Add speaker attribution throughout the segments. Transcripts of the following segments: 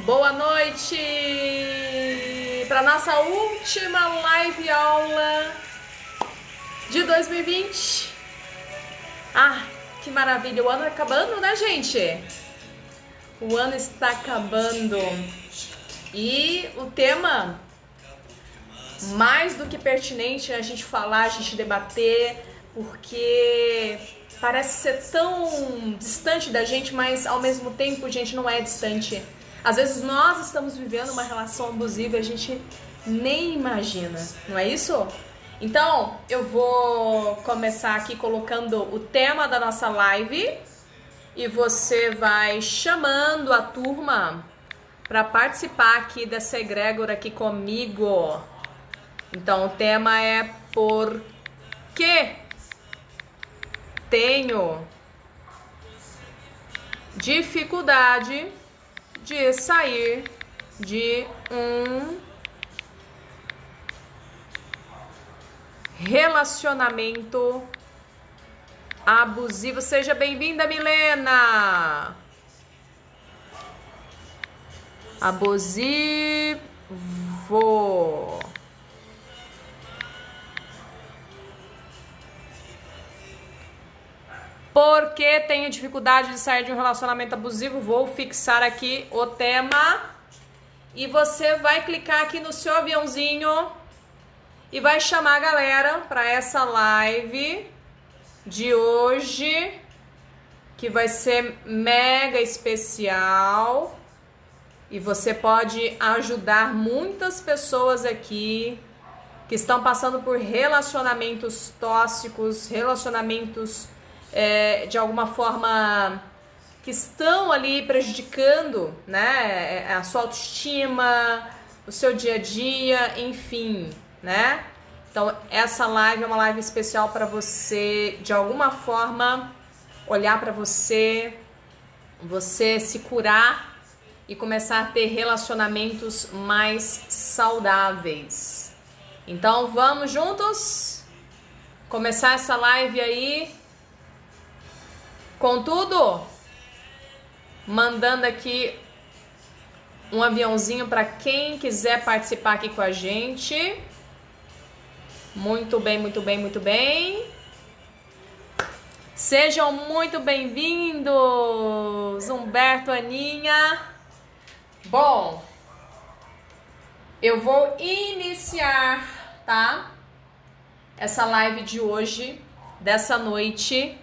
Speaker 1: Boa noite para nossa última live aula de 2020. Ah, que maravilha, o ano acabando, né, gente? O ano está acabando e o tema mais do que pertinente é a gente falar, a gente debater, porque parece ser tão distante da gente, mas ao mesmo tempo, gente, não é distante. Às vezes nós estamos vivendo uma relação abusiva e a gente nem imagina, não é isso? Então, eu vou começar aqui colocando o tema da nossa live e você vai chamando a turma para participar aqui dessa egrégora aqui comigo. Então, o tema é por que tenho dificuldade de sair de um relacionamento abusivo. Seja bem-vinda, Milena! Abusivo. Porque tenho dificuldade de sair de um relacionamento abusivo, vou fixar aqui o tema e você vai clicar aqui no seu aviãozinho e vai chamar a galera para essa live de hoje, que vai ser mega especial e você pode ajudar muitas pessoas aqui que estão passando por relacionamentos tóxicos, relacionamentos de alguma forma que estão ali prejudicando, né, a sua autoestima, o seu dia a dia, enfim, né? Então essa live é uma live especial para você, de alguma forma, olhar para você se curar e começar a ter relacionamentos mais saudáveis. Então vamos juntos começar essa live aí. Contudo, mandando aqui um aviãozinho para quem quiser participar aqui com a gente. Muito bem, muito bem, muito bem. Sejam muito bem-vindos, Humberto, Aninha. Bom, eu vou iniciar, tá? Essa live de hoje, dessa noite.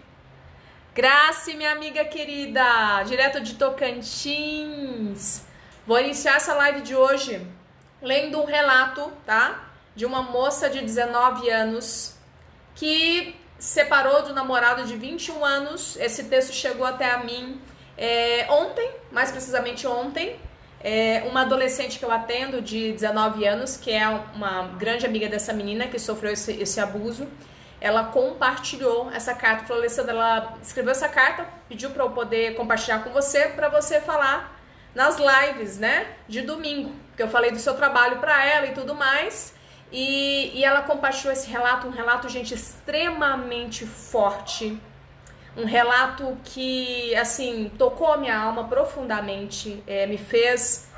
Speaker 1: Grace, minha amiga querida, direto de Tocantins. Vou iniciar essa live de hoje lendo um relato, tá? De uma moça de 19 anos que separou do namorado de 21 anos. Esse texto chegou até a mim ontem, mais precisamente ontem. Uma adolescente que eu atendo de 19 anos, que é uma grande amiga dessa menina que sofreu esse abuso. Ela compartilhou essa carta, falou: Alessandra, ela escreveu essa carta, pediu para eu poder compartilhar com você, para você falar nas lives, né, de domingo, porque eu falei do seu trabalho para ela e tudo mais, e ela compartilhou esse relato, um relato, gente, extremamente forte, um relato que, assim, tocou a minha alma profundamente, me fez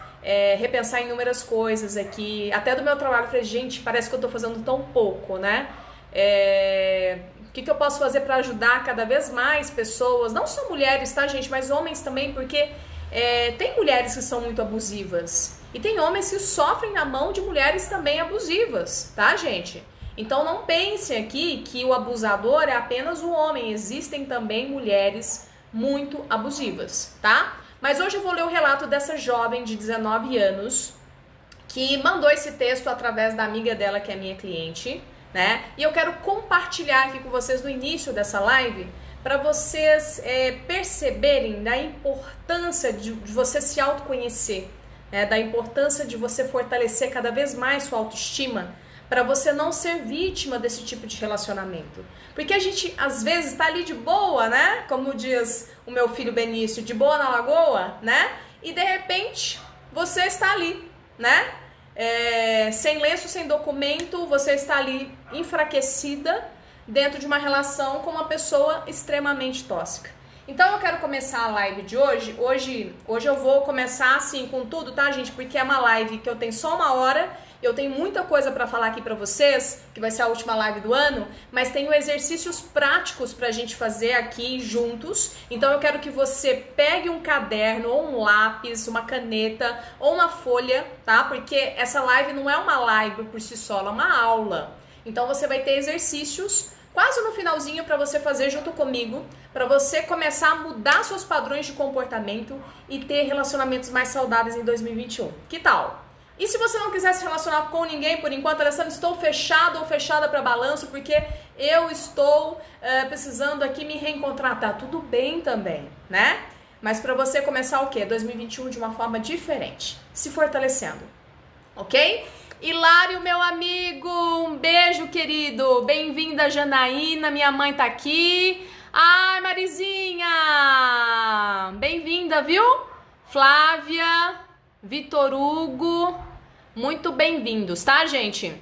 Speaker 1: repensar em inúmeras coisas aqui, até do meu trabalho. Eu falei, gente, parece que eu tô fazendo tão pouco, né? O que eu posso fazer para ajudar cada vez mais pessoas, não só mulheres, tá, gente, mas homens também, porque tem mulheres que são muito abusivas e tem homens que sofrem na mão de mulheres também abusivas, tá, gente? Então não pensem aqui que o abusador é apenas o homem, existem também mulheres muito abusivas, tá? Mas hoje eu vou ler o relato dessa jovem de 19 anos que mandou esse texto através da amiga dela, que é minha cliente, né? E eu quero compartilhar aqui com vocês no início dessa live para vocês perceberem da importância de você se autoconhecer, né? Da importância de você fortalecer cada vez mais sua autoestima para você não ser vítima desse tipo de relacionamento. Porque a gente às vezes está ali de boa, né? Como diz o meu filho Benício, de boa na lagoa, né? E de repente você está ali, né? Sem lenço, sem documento, você está ali enfraquecida dentro de uma relação com uma pessoa extremamente tóxica. Então eu quero começar a live de hoje. Hoje eu vou começar assim com tudo, tá, gente? Porque é uma live que eu tenho só 1 hora. Eu tenho muita coisa pra falar aqui pra vocês, que vai ser a última live do ano, mas tenho exercícios práticos pra gente fazer aqui juntos. Então eu quero que você pegue um caderno ou um lápis, uma caneta ou uma folha, tá? Porque essa live não é uma live por si só, ela é uma aula. Então você vai ter exercícios quase no finalzinho para você fazer junto comigo, para você começar a mudar seus padrões de comportamento e ter relacionamentos mais saudáveis em 2021. Que tal? E se você não quiser se relacionar com ninguém por enquanto, Alessandra, estou fechado ou fechada para balanço porque eu estou precisando aqui me reencontrar. Tá tudo bem também, né? Mas para você começar o quê? 2021 de uma forma diferente, se fortalecendo, ok? Hilário, meu amigo, um beijo, querido. Bem-vinda, Janaína, minha mãe tá aqui. Ai, Marizinha, bem-vinda, viu? Flávia, Vitor Hugo, muito bem-vindos, tá, gente?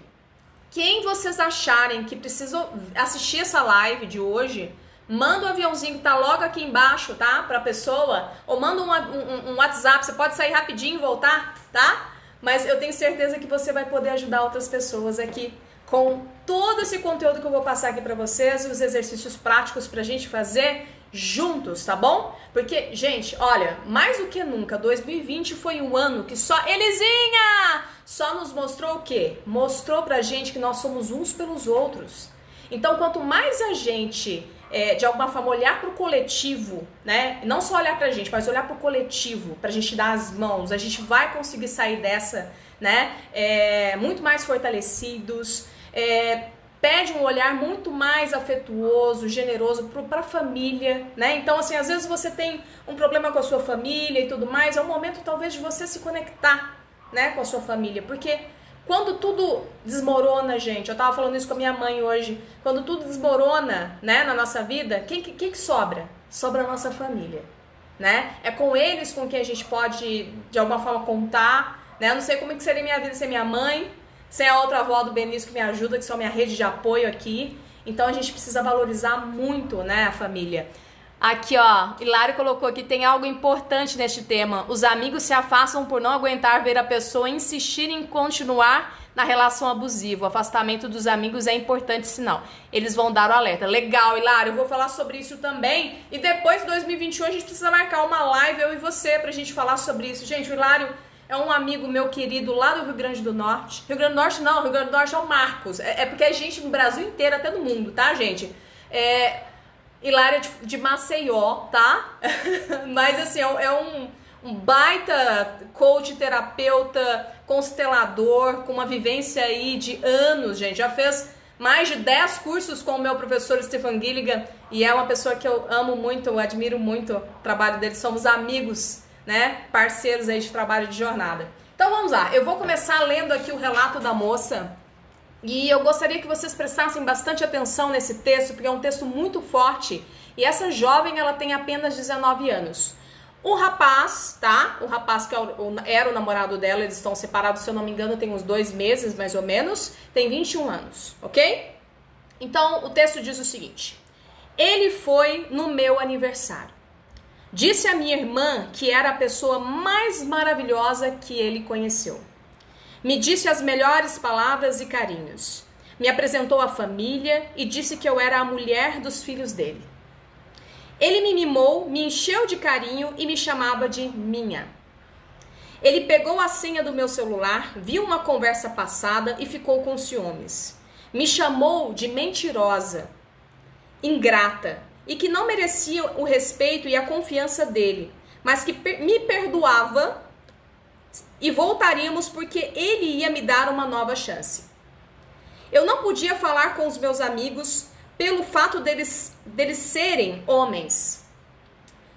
Speaker 1: Quem vocês acharem que precisam assistir essa live de hoje, manda um aviãozinho que tá logo aqui embaixo, tá? Pra pessoa, ou manda um WhatsApp, você pode sair rapidinho e voltar, tá? Mas eu tenho certeza que você vai poder ajudar outras pessoas aqui com todo esse conteúdo que eu vou passar aqui pra vocês e os exercícios práticos pra gente fazer juntos, tá bom? Porque, gente, olha, mais do que nunca, 2020 foi um ano que só... Elisinha! Só nos mostrou o quê? Mostrou pra gente que nós somos uns pelos outros. Então, quanto mais a gente... de alguma forma olhar pro coletivo, né? Não só olhar pra gente, mas olhar pro coletivo, pra gente dar as mãos, a gente vai conseguir sair dessa, né? Muito mais fortalecidos, pede um olhar muito mais afetuoso, generoso pra família, né? Então, assim, às vezes você tem um problema com a sua família e tudo mais, é o momento talvez de você se conectar, né, com a sua família, porque quando tudo desmorona, gente, eu tava falando isso com a minha mãe hoje, quando tudo desmorona, né, na nossa vida, quem que sobra? Sobra a nossa família, né? É com eles com quem a gente pode, de alguma forma, contar, né? Eu não sei como que seria minha vida sem minha mãe, sem a outra avó do Benício que me ajuda, que são minha rede de apoio aqui. Então a gente precisa valorizar muito, né, a família. Aqui, ó, Hilário colocou aqui, tem algo importante neste tema. Os amigos se afastam por não aguentar ver a pessoa insistir em continuar na relação abusiva. O afastamento dos amigos é importante sinal. Eles vão dar o alerta. Legal, Hilário, eu vou falar sobre isso também. E depois de 2021 a gente precisa marcar uma live, eu e você, pra gente falar sobre isso. Gente, o Hilário é um amigo meu querido lá do Rio Grande do Norte. Rio Grande do Norte não, Rio Grande do Norte é o Marcos. É porque a gente no Brasil inteiro, até no mundo, tá, gente? Hilária de Maceió, tá? Mas assim, é um baita coach, terapeuta, constelador, com uma vivência aí de anos, gente. Já fez mais de 10 cursos com o meu professor Stephen Gilligan e é uma pessoa que eu amo muito, eu admiro muito o trabalho dele. Somos amigos, né? Parceiros aí de trabalho de jornada. Então vamos lá, eu vou começar lendo aqui o relato da moça. E eu gostaria que vocês prestassem bastante atenção nesse texto, porque é um texto muito forte. E essa jovem, ela tem apenas 19 anos. O rapaz, tá? O rapaz que era o namorado dela, eles estão separados, se eu não me engano, tem uns 2 meses, mais ou menos. Tem 21 anos, ok? Então, o texto diz o seguinte. Ele foi no meu aniversário. Disse a minha irmã que era a pessoa mais maravilhosa que ele conheceu. Me disse as melhores palavras e carinhos. Me apresentou a família e disse que eu era a mulher dos filhos dele. Ele me mimou, me encheu de carinho e me chamava de minha. Ele pegou a senha do meu celular, viu uma conversa passada e ficou com ciúmes. Me chamou de mentirosa, ingrata e que não merecia o respeito e a confiança dele, mas que me perdoava e voltaríamos porque ele ia me dar uma nova chance. Eu não podia falar com os meus amigos pelo fato deles serem homens.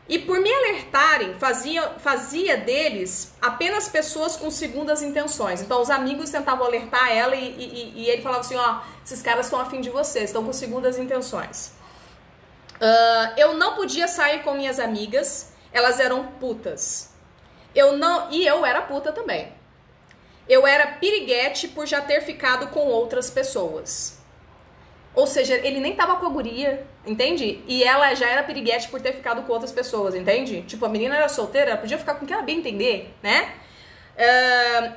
Speaker 1: E por me alertarem, fazia deles apenas pessoas com segundas intenções. Então os amigos tentavam alertar ela e ele falava assim, ó, esses caras estão afim de você, estão com segundas intenções. Eu não podia sair com minhas amigas, elas eram putas. E eu era puta também. Eu era piriguete por já ter ficado com outras pessoas. Ou seja, ele nem tava com a guria, entende? E ela já era piriguete por ter ficado com outras pessoas, entende? Tipo, a menina era solteira, ela podia ficar com quem ela bem entender, né?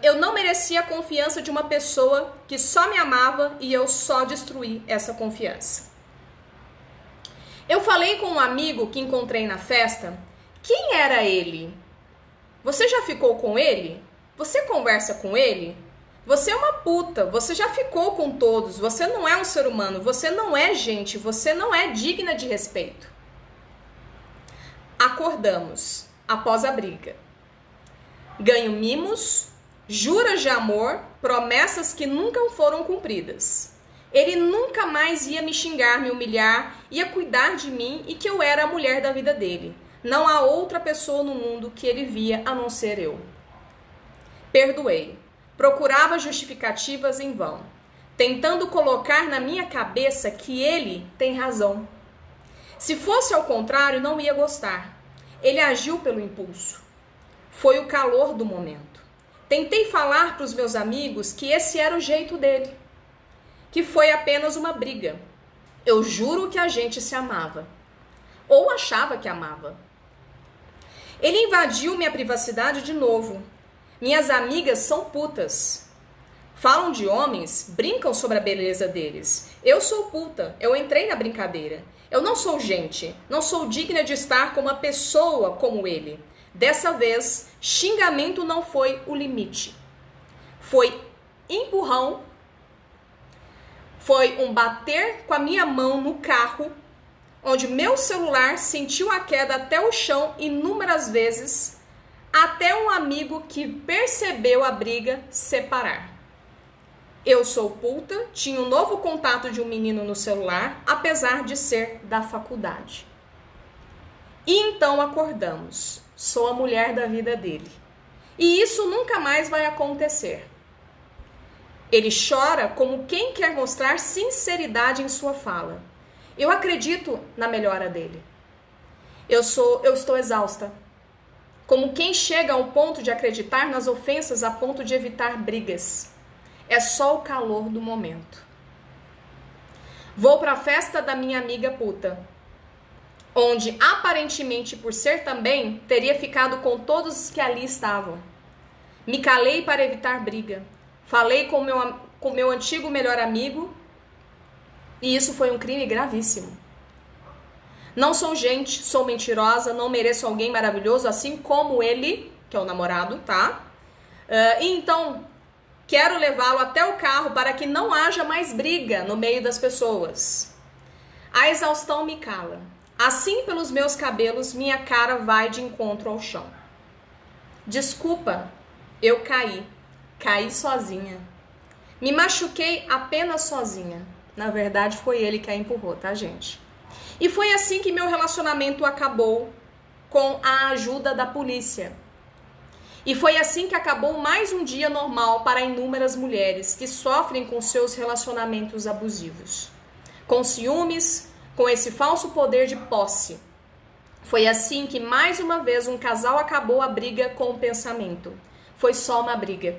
Speaker 1: Eu não merecia a confiança de uma pessoa que só me amava e eu só destruí essa confiança. Eu falei com um amigo que encontrei na festa. Quem era ele? Você já ficou com ele? Você conversa com ele? Você é uma puta, você já ficou com todos, você não é um ser humano, você não é gente, você não é digna de respeito. Acordamos após a briga. Ganho mimos, juras de amor, promessas que nunca foram cumpridas. Ele nunca mais ia me xingar, me humilhar, ia cuidar de mim e que eu era a mulher da vida dele. Não há outra pessoa no mundo que ele via a não ser eu. Perdoei. Procurava justificativas em vão, tentando colocar na minha cabeça que ele tem razão. Se fosse ao contrário, não ia gostar. Ele agiu pelo impulso. Foi o calor do momento. Tentei falar para os meus amigos que esse era o jeito dele, que foi apenas uma briga. Eu juro que a gente se amava, ou achava que amava. Ele invadiu minha privacidade de novo. Minhas amigas são putas. Falam de homens, brincam sobre a beleza deles. Eu sou puta, eu entrei na brincadeira. Eu não sou gente, não sou digna de estar com uma pessoa como ele. Dessa vez, xingamento não foi o limite. Foi empurrão, foi um bater com a minha mão no carro, onde meu celular sentiu a queda até o chão inúmeras vezes, até um amigo que percebeu a briga separar. Eu sou puta, tinha um novo contato de um menino no celular, apesar de ser da faculdade. E então acordamos. Sou a mulher da vida dele. E isso nunca mais vai acontecer. Ele chora como quem quer mostrar sinceridade em sua fala. Eu acredito na melhora dele. Eu estou exausta. Como quem chega ao ponto de acreditar nas ofensas a ponto de evitar brigas. É só o calor do momento. Vou para a festa da minha amiga puta, onde aparentemente por ser também, teria ficado com todos os que ali estavam. Me calei para evitar briga. Falei com meu antigo melhor amigo e isso foi um crime gravíssimo. Não sou gente, sou mentirosa, não mereço alguém maravilhoso assim como ele, que é o namorado, tá? E então, quero levá-lo até o carro para que não haja mais briga no meio das pessoas. A exaustão me cala. Assim, pelos meus cabelos, minha cara vai de encontro ao chão. Desculpa, eu caí. Caí sozinha. Me machuquei apenas sozinha. Na verdade, foi ele que a empurrou, tá, gente? E foi assim que meu relacionamento acabou, com a ajuda da polícia. E foi assim que acabou mais um dia normal para inúmeras mulheres que sofrem com seus relacionamentos abusivos. Com ciúmes, com esse falso poder de posse. Foi assim que mais uma vez um casal acabou a briga com o pensamento. Foi só uma briga.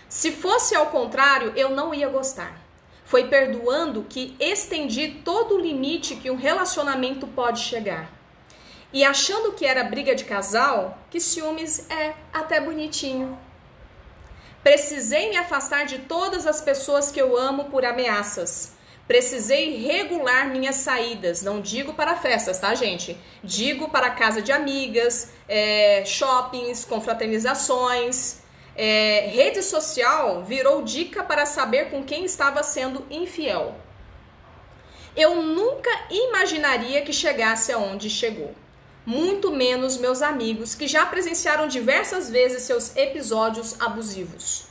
Speaker 1: Se fosse ao contrário, eu não ia gostar. Foi perdoando que estendi todo o limite que um relacionamento pode chegar. E achando que era briga de casal, que ciúmes é até bonitinho. Precisei me afastar de todas as pessoas que eu amo por ameaças. Precisei regular minhas saídas, não digo para festas, tá, gente? Digo para casa de amigas, shoppings, confraternizações. Rede social virou dica para saber com quem estava sendo infiel. Eu nunca imaginaria que chegasse aonde chegou. Muito menos meus amigos que já presenciaram diversas vezes seus episódios abusivos.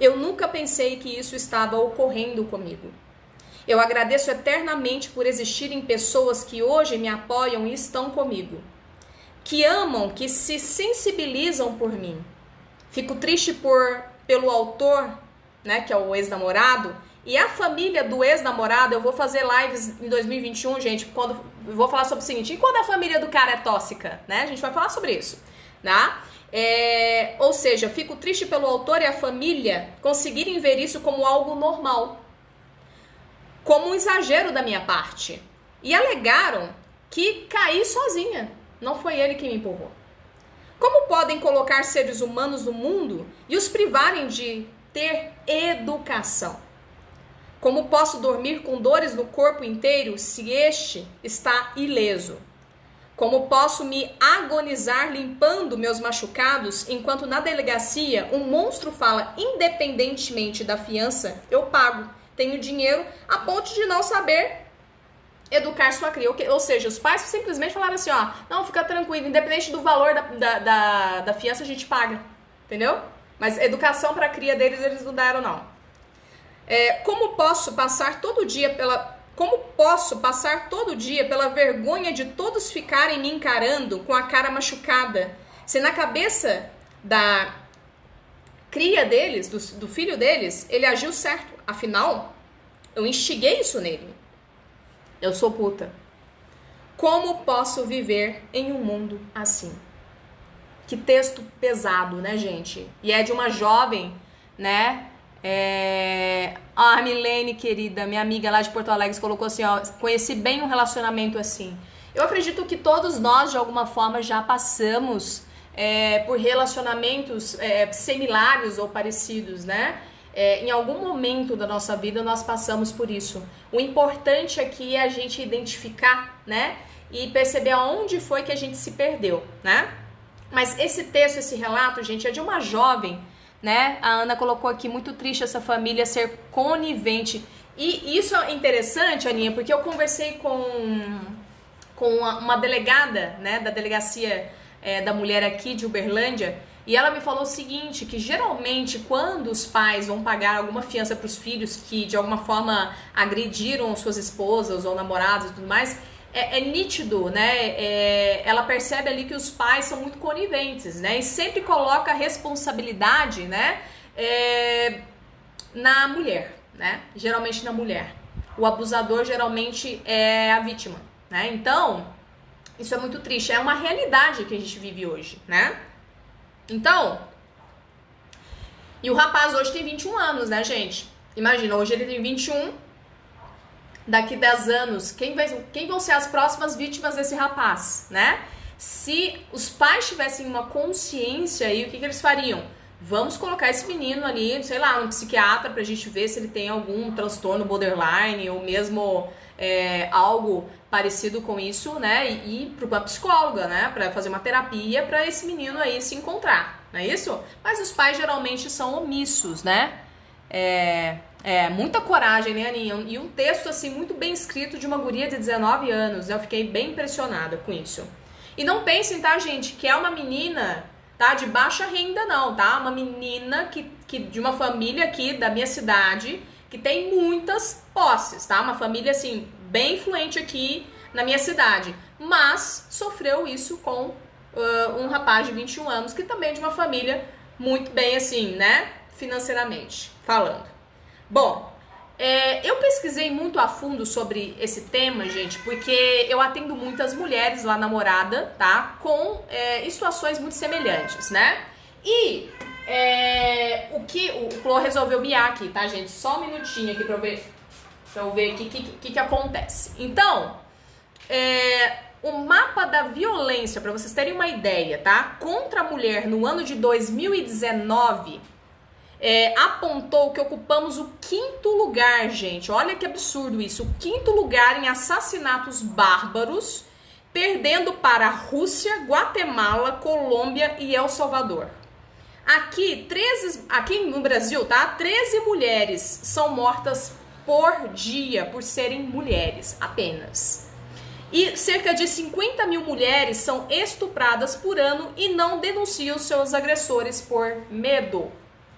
Speaker 1: Eu nunca pensei que isso estava ocorrendo comigo. Eu agradeço eternamente por existirem pessoas que hoje me apoiam e estão comigo. Que amam, que se sensibilizam por mim. Fico triste pelo autor, né, que é o ex-namorado, e a família do ex-namorado. Eu vou fazer lives em 2021, gente, quando eu vou falar sobre o seguinte: e quando a família do cara é tóxica, né? A gente vai falar sobre isso, tá? Ou seja, fico triste pelo autor e a família conseguirem ver isso como algo normal, como um exagero da minha parte. e alegaram que caí sozinha, não foi ele que me empurrou. Como podem colocar seres humanos no mundo e os privarem de ter educação? Como posso dormir com dores no corpo inteiro se este está ileso? Como posso me agonizar limpando meus machucados enquanto na delegacia um monstro fala independentemente da fiança, eu pago, tenho dinheiro, a ponto de não saber educar sua cria? Ou seja, os pais simplesmente falaram assim, ó, não, fica tranquilo, independente do valor da fiança a gente paga, entendeu? Mas educação para a cria deles eles não deram, não. Como posso passar todo dia pela vergonha de todos ficarem me encarando com a cara machucada, se na cabeça da cria deles, do filho deles, ele agiu certo? Afinal, eu instiguei isso nele. Eu sou puta. Como posso viver em um mundo assim? Que texto pesado, né, gente? E é de uma jovem, né? A Milene, querida, minha amiga lá de Porto Alegre, colocou assim, ó, conheci bem um relacionamento assim. Eu acredito que todos nós, de alguma forma, já passamos por relacionamentos similares ou parecidos, né? Em algum momento da nossa vida nós passamos por isso. O importante aqui é a gente identificar, né? E perceber aonde foi que a gente se perdeu, né? Mas esse texto, esse relato, gente, é de uma jovem, né? A Ana colocou aqui, muito triste essa família ser conivente. E isso é interessante, Aninha, porque eu conversei com uma delegada, né, da delegacia da mulher aqui de Uberlândia, e ela me falou o seguinte, que geralmente quando os pais vão pagar alguma fiança para os filhos que de alguma forma agrediram suas esposas ou namorados e tudo mais, é nítido, né? Ela percebe ali que os pais são muito coniventes, né? E sempre coloca a responsabilidade, né? Na mulher, né? Geralmente na mulher. O abusador geralmente é a vítima, né? Então, isso é muito triste. É uma realidade que a gente vive hoje, né? Então, e o rapaz hoje tem 21 anos, né, gente? Imagina, hoje ele tem 21, daqui 10 anos, quem vão ser as próximas vítimas desse rapaz, né? Se os pais tivessem uma consciência aí, o que eles fariam? Vamos colocar esse menino ali, sei lá, um psiquiatra pra gente ver se ele tem algum transtorno borderline ou mesmo algo parecido com isso, né? E para uma psicóloga, né? Para fazer uma terapia para esse menino aí se encontrar, não é isso? Mas os pais geralmente são omissos, né? Muita coragem, né, Aninha? E um texto, assim, muito bem escrito de uma guria de 19 anos. Eu fiquei bem impressionada com isso. E não pensem, tá, gente, que é uma menina, tá, de baixa renda, não, tá? Uma menina que de uma família aqui da minha cidade, que tem muitas posses, tá? Uma família, assim, bem influente aqui na minha cidade. Mas sofreu isso com um rapaz de 21 anos, que também é de uma família muito bem, assim, né? Financeiramente falando. Bom, eu pesquisei muito a fundo sobre esse tema, gente, porque eu atendo muitas mulheres lá na Morada, tá? Com situações muito semelhantes, né? E o Clô resolveu miar aqui, tá, gente? Só um minutinho aqui pra eu ver o que acontece. Então, o mapa da violência, pra vocês terem uma ideia, tá? Contra a mulher no ano de 2019... apontou que ocupamos o 5º lugar, gente. Olha que absurdo isso. O 5º lugar em assassinatos bárbaros, perdendo para a Rússia, Guatemala, Colômbia e El Salvador. Aqui no Brasil, tá? 13 mulheres são mortas por dia por serem mulheres apenas. E cerca de 50 mil mulheres são estupradas por ano e não denunciam seus agressores por medo.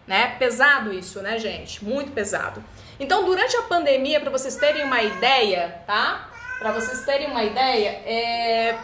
Speaker 1: Né? Pesado isso, né, gente? Muito pesado. Então, durante a pandemia, para vocês terem uma ideia, tá? Para vocês terem uma ideia,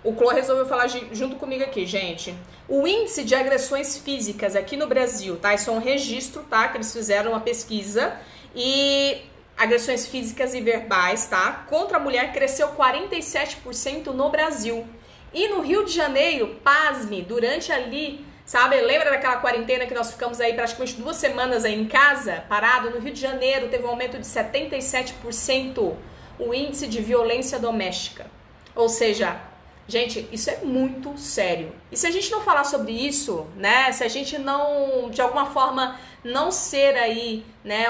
Speaker 1: o Clô resolveu falar junto comigo aqui, gente. O índice de agressões físicas aqui no Brasil, tá? Isso é um registro, tá? Que eles fizeram uma pesquisa e agressões físicas e verbais, tá? Contra a mulher cresceu 47% no Brasil. E no Rio de Janeiro, pasme, durante ali... Sabe, lembra daquela quarentena que nós ficamos aí praticamente 2 semanas aí em casa, parado? No Rio de Janeiro teve um aumento de 77% o índice de violência doméstica. Ou seja, gente, isso é muito sério. E se a gente não falar sobre isso, né, se a gente não, de alguma forma, não ser aí, né,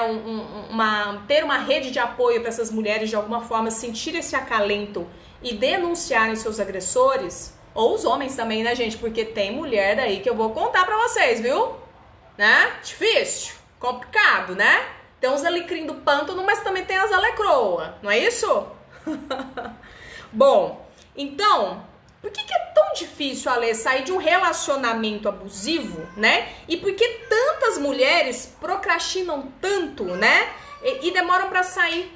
Speaker 1: ter uma rede de apoio para essas mulheres, de alguma forma, sentir esse acalento e denunciarem seus agressores, ou os homens também, né, gente, porque tem mulher aí que eu vou contar pra vocês, viu? Né? Difícil, complicado, né? Tem uns alecrim do pântano, mas também tem as alecroa, não é isso? Bom, então, por que é tão difícil, Ale, sair de um relacionamento abusivo, né? E por que tantas mulheres procrastinam tanto, né? E demoram pra sair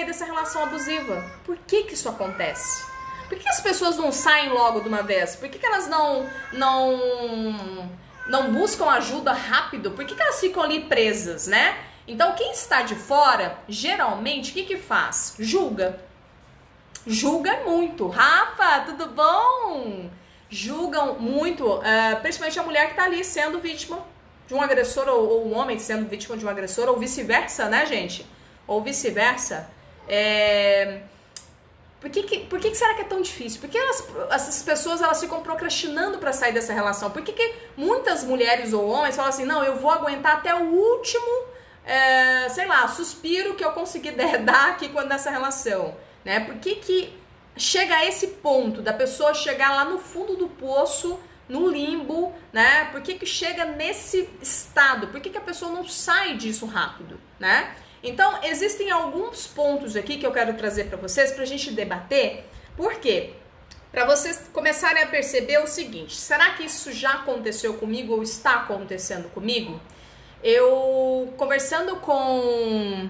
Speaker 1: dessa relação abusiva? Por que isso acontece? Por que as pessoas não saem logo de uma vez? Por que elas não buscam ajuda rápido? Por que elas ficam ali presas, né? Então, quem está de fora, geralmente, o que faz? Julga. Julga muito. Rafa, tudo bom? Julgam muito, principalmente a mulher que está ali sendo vítima de um agressor, ou um homem sendo vítima de um agressor, ou vice-versa, né, gente? Ou vice-versa. Por que será que é tão difícil? Por que essas pessoas elas ficam procrastinando para sair dessa relação? Por que muitas mulheres ou homens falam assim, não, eu vou aguentar até o último, sei lá, suspiro que eu conseguir dar aqui nessa relação, né? Por que chega a esse ponto da pessoa chegar lá no fundo do poço, no limbo, né? Por que chega nesse estado? Por que a pessoa não sai disso rápido, né? Então, existem alguns pontos aqui que eu quero trazer para vocês, pra gente debater. Por quê? Para vocês começarem a perceber o seguinte, será que isso já aconteceu comigo ou está acontecendo comigo? Eu, conversando com...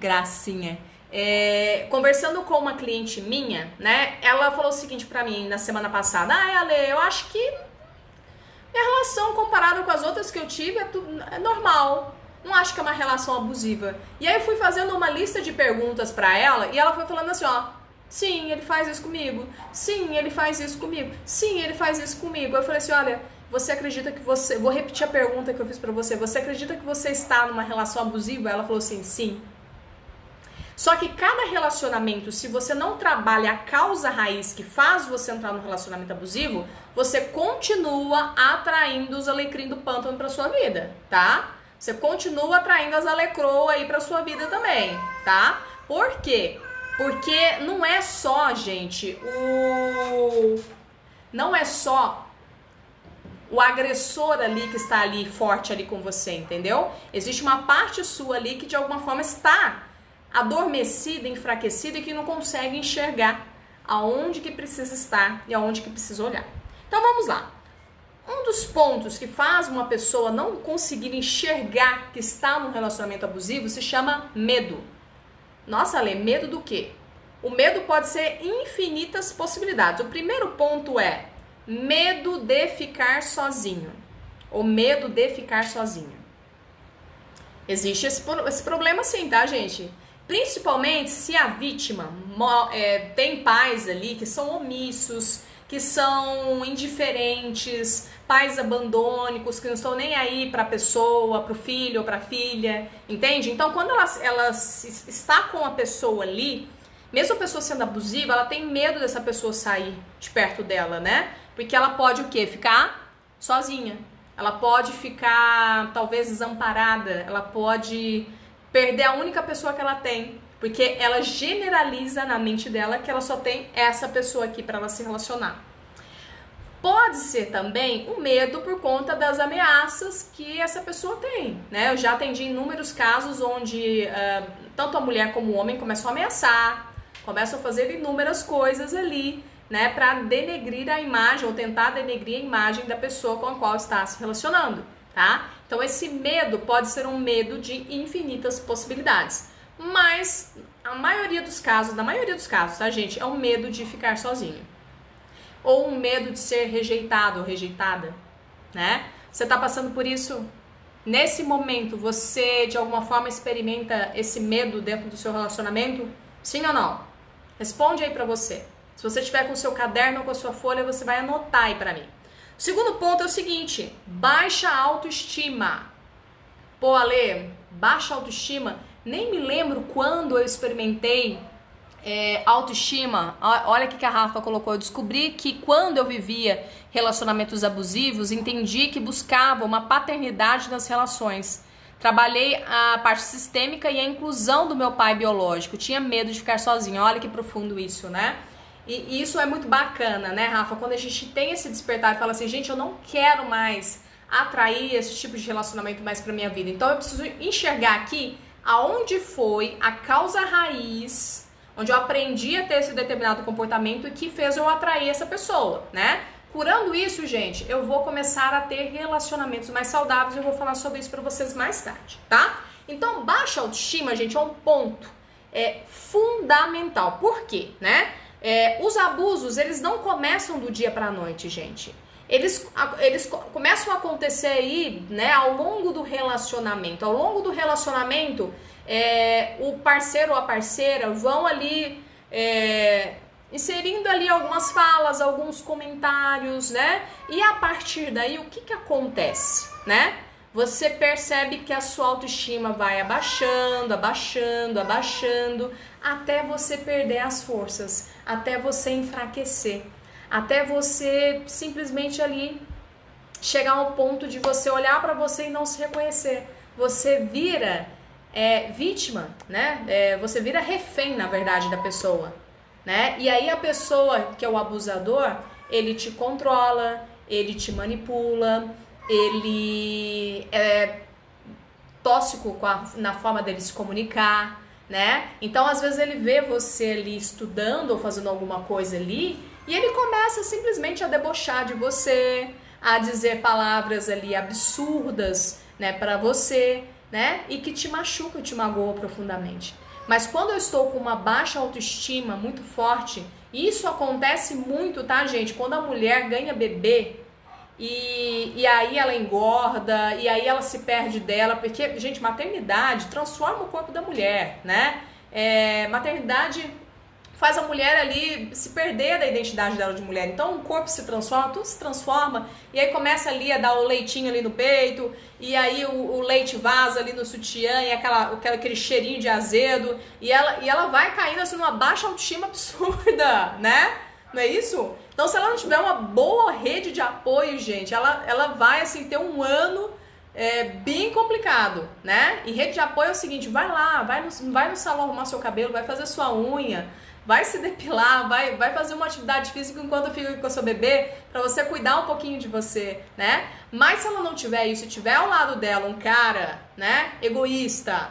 Speaker 1: Gracinha. Conversando com uma cliente minha, né? Ela falou o seguinte pra mim na semana passada. Ale, eu acho que minha relação comparada com as outras que eu tive é normal. Não acho que é uma relação abusiva. E aí eu fui fazendo uma lista de perguntas pra ela e ela foi falando assim, ó, sim, ele faz isso comigo. Sim, ele faz isso comigo. Sim, ele faz isso comigo. Eu falei assim, olha, você acredita que você... Vou repetir a pergunta que eu fiz pra você. Você acredita que você está numa relação abusiva? Ela falou assim, sim. Só que cada relacionamento, se você não trabalha a causa raiz que faz você entrar no relacionamento abusivo, você continua atraindo os alecrim do pântano pra sua vida, tá? Você continua atraindo as alecroa aí pra sua vida também, tá? Por quê? Porque não é só, gente, não é só o agressor ali que está ali forte ali com você, entendeu? Existe uma parte sua ali que de alguma forma está adormecida, enfraquecida e que não consegue enxergar aonde que precisa estar e aonde que precisa olhar. Então vamos lá. Um dos pontos que faz uma pessoa não conseguir enxergar que está num relacionamento abusivo se chama medo. Nossa, Alê, medo do quê? O medo pode ser infinitas possibilidades. O primeiro ponto é medo de ficar sozinho. O medo de ficar sozinho. Existe esse problema sim, tá, gente? Principalmente se a vítima tem pais ali que são omissos, que são indiferentes, pais abandônicos, que não estão nem aí para a pessoa, para o filho ou para a filha, entende? Então, quando ela está com a pessoa ali, mesmo a pessoa sendo abusiva, ela tem medo dessa pessoa sair de perto dela, né? Porque ela pode o quê? Ficar sozinha. Ela pode ficar, talvez, desamparada. Ela pode perder a única pessoa que ela tem. Porque ela generaliza na mente dela que ela só tem essa pessoa aqui para ela se relacionar. Pode ser também o medo por conta das ameaças que essa pessoa tem, né? Eu já atendi inúmeros casos onde tanto a mulher como o homem começam a ameaçar, começam a fazer inúmeras coisas ali, né? Para denegrir a imagem ou tentar denegrir a imagem da pessoa com a qual está se relacionando, tá? Então esse medo pode ser um medo de infinitas possibilidades. Mas na maioria dos casos, tá, gente, é um medo de ficar sozinho. Ou um medo de ser rejeitado ou rejeitada, né? Você tá passando por isso? Nesse momento, você de alguma forma experimenta esse medo dentro do seu relacionamento? Sim ou não? Responde aí pra você. Se você tiver com o seu caderno ou com a sua folha, você vai anotar aí pra mim. O segundo ponto é o seguinte, baixa autoestima. Pô, Ale, baixa autoestima Nem me lembro quando eu experimentei autoestima. Olha o que a Rafa colocou. Eu descobri que quando eu vivia relacionamentos abusivos, entendi que buscava uma paternidade nas relações. Trabalhei a parte sistêmica e a inclusão do meu pai biológico. Tinha medo de ficar sozinha. Olha que profundo isso, né? E isso é muito bacana, né, Rafa? Quando a gente tem esse despertar e fala assim, gente, eu não quero mais atrair esse tipo de relacionamento mais pra minha vida. Então eu preciso enxergar aqui aonde foi a causa raiz, onde eu aprendi a ter esse determinado comportamento e que fez eu atrair essa pessoa, né? Curando isso, gente, eu vou começar a ter relacionamentos mais saudáveis e eu vou falar sobre isso pra vocês mais tarde, tá? Então, baixa autoestima, gente, é um ponto fundamental. Por quê, né? Os abusos, eles não começam do dia pra noite, gente. Eles começam a acontecer aí, né, ao longo do relacionamento. Ao longo do relacionamento, o parceiro ou a parceira vão ali inserindo ali algumas falas, alguns comentários, né? E a partir daí, o que acontece, né? Você percebe que a sua autoestima vai abaixando, abaixando, abaixando, até você perder as forças, até você enfraquecer, até você simplesmente ali chegar ao ponto de você olhar para você e não se reconhecer. Você vira vítima, né? Você vira refém, na verdade, da pessoa, né? E aí a pessoa que é o abusador, ele te controla, ele te manipula, ele é tóxico na forma dele se comunicar, né? Então, às vezes, ele vê você ali estudando ou fazendo alguma coisa ali e ele começa simplesmente a debochar de você, a dizer palavras ali absurdas, né, pra você, né? E que te machuca, te magoa profundamente. Mas quando eu estou com uma baixa autoestima muito forte, isso acontece muito, tá, gente? Quando a mulher ganha bebê, e aí ela engorda, e aí ela se perde dela, porque, gente, maternidade transforma o corpo da mulher, né? Maternidade faz a mulher ali se perder da identidade dela de mulher. Então o corpo se transforma, tudo se transforma, e aí começa ali a dar o leitinho ali no peito, e aí o leite vaza ali no sutiã, e aquele cheirinho de azedo, e ela vai caindo assim numa baixa autoestima absurda, né? Não é isso? Então, se ela não tiver uma boa rede de apoio, gente, ela vai, assim, ter um ano bem complicado, né? E rede de apoio é o seguinte, vai lá, vai no salão arrumar seu cabelo, vai fazer sua unha, vai se depilar, vai fazer uma atividade física enquanto fica com o seu bebê, pra você cuidar um pouquinho de você, né? Mas se ela não tiver isso, tiver ao lado dela um cara, né, egoísta,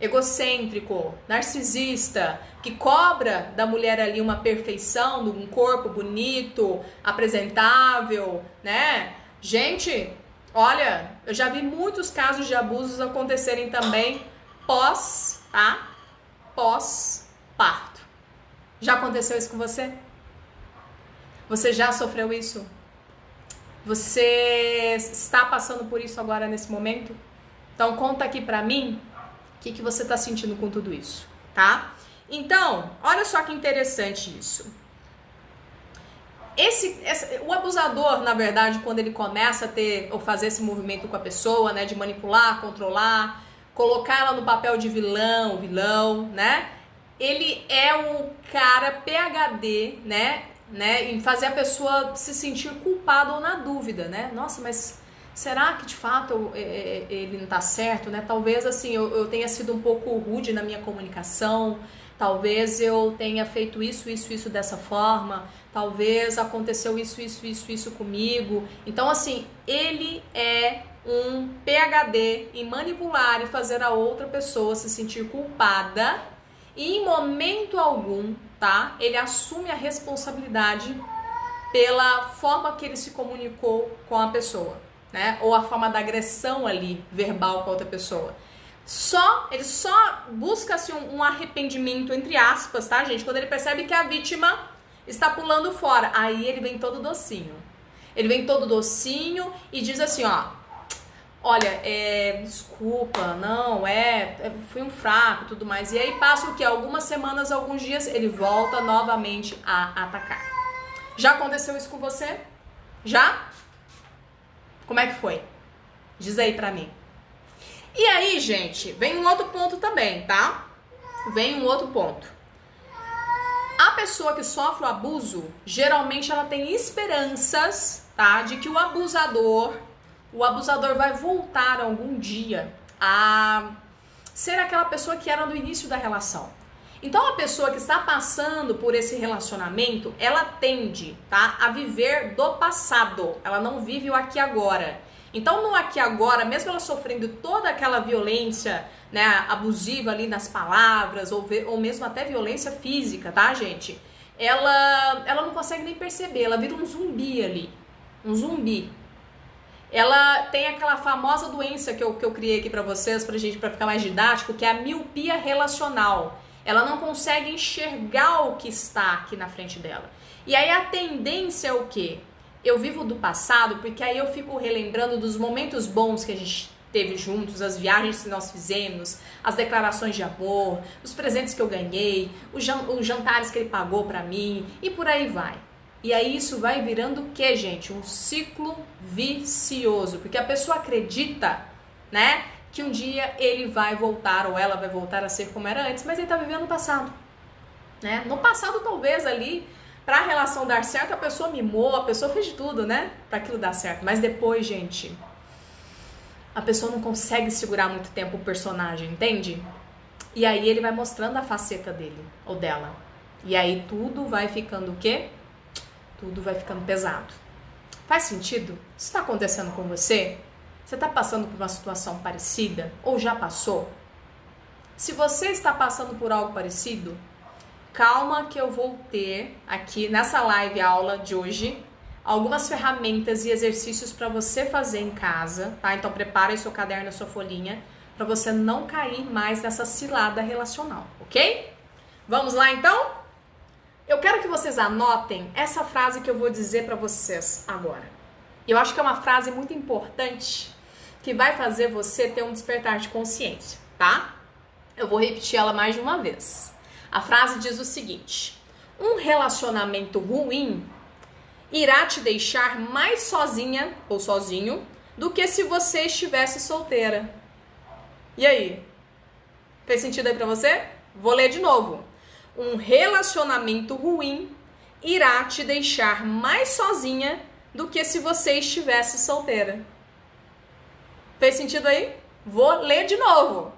Speaker 1: egocêntrico, narcisista, que cobra da mulher ali uma perfeição, um corpo bonito, apresentável, né? Gente, olha, eu já vi muitos casos de abusos acontecerem também pós-parto. Já aconteceu isso com você? Você já sofreu isso? Você está passando por isso agora nesse momento? Então conta aqui pra mim o que você está sentindo com tudo isso, tá? Então, olha só que interessante isso. O abusador, na verdade, quando ele começa a ter ou fazer esse movimento com a pessoa, né, de manipular, controlar, colocar ela no papel de vilão, né? Ele é um cara PhD, né, em fazer a pessoa se sentir culpada ou na dúvida, né? Nossa, mas será que de fato ele não tá certo, né? Talvez assim eu tenha sido um pouco rude na minha comunicação, talvez eu tenha feito isso dessa forma, talvez aconteceu isso comigo. Então assim, ele é um PhD em manipular e fazer a outra pessoa se sentir culpada e em momento algum, tá? Ele assume a responsabilidade pela forma que ele se comunicou com a pessoa, né? Ou a forma da agressão ali, verbal com a outra pessoa. Ele só busca assim, um arrependimento, entre aspas, tá, gente? Quando ele percebe que a vítima está pulando fora. Aí ele vem todo docinho. Ele vem todo docinho e diz assim, ó, olha, desculpa, não, fui um fraco e tudo mais. E aí passa o quê? Algumas semanas, alguns dias, ele volta novamente a atacar. Já aconteceu isso com você? Já? Como é que foi? Diz aí pra mim. E aí, gente, vem um outro ponto também, tá? Vem um outro ponto. A pessoa que sofre o abuso, geralmente ela tem esperanças, tá? De que o abusador vai voltar algum dia a ser aquela pessoa que era no início da relação. Então, a pessoa que está passando por esse relacionamento, ela tende, tá, a viver do passado. Ela não vive o aqui e agora. Então, no aqui e agora, mesmo ela sofrendo toda aquela violência, né, abusiva ali nas palavras, ou mesmo até violência física, tá, gente? Ela não consegue nem perceber, ela vira um zumbi ali. Um zumbi. Ela tem aquela famosa doença que eu criei aqui pra vocês, pra ficar mais didático, que é a miopia relacional. Ela não consegue enxergar o que está aqui na frente dela. E aí a tendência é o quê? Eu vivo do passado, porque aí eu fico relembrando dos momentos bons que a gente teve juntos, as viagens que nós fizemos, as declarações de amor, os presentes que eu ganhei, os jantares que ele pagou pra mim, e por aí vai. E aí isso vai virando o quê, gente? Um ciclo vicioso, porque a pessoa acredita, né, que um dia ele vai voltar ou ela vai voltar a ser como era antes, mas ele tá vivendo no passado, né? No passado, talvez ali, pra relação dar certo, a pessoa mimou, a pessoa fez de tudo, né, pra aquilo dar certo, mas depois, gente, a pessoa não consegue segurar muito tempo o personagem, entende? E aí ele vai mostrando a faceta dele ou dela. E aí tudo vai ficando o quê? Tudo vai ficando pesado. Faz sentido? Isso está acontecendo com você? Você está passando por uma situação parecida? Ou já passou? Se você está passando por algo parecido, calma que eu vou ter aqui nessa live aula de hoje algumas ferramentas e exercícios para você fazer em casa, tá? Então prepare seu caderno, a sua folhinha, para você não cair mais nessa cilada relacional, ok? Vamos lá então? Eu quero que vocês anotem essa frase que eu vou dizer para vocês agora. Eu acho que é uma frase muito importante que vai fazer você ter um despertar de consciência, tá? Eu vou repetir ela mais de uma vez. A frase diz o seguinte: um relacionamento ruim irá te deixar mais sozinha ou sozinho do que se você estivesse solteira. E aí? Fez sentido aí pra você? Vou ler de novo. Um relacionamento ruim irá te deixar mais sozinha do que se você estivesse solteira. Fez sentido aí? Vou ler de novo,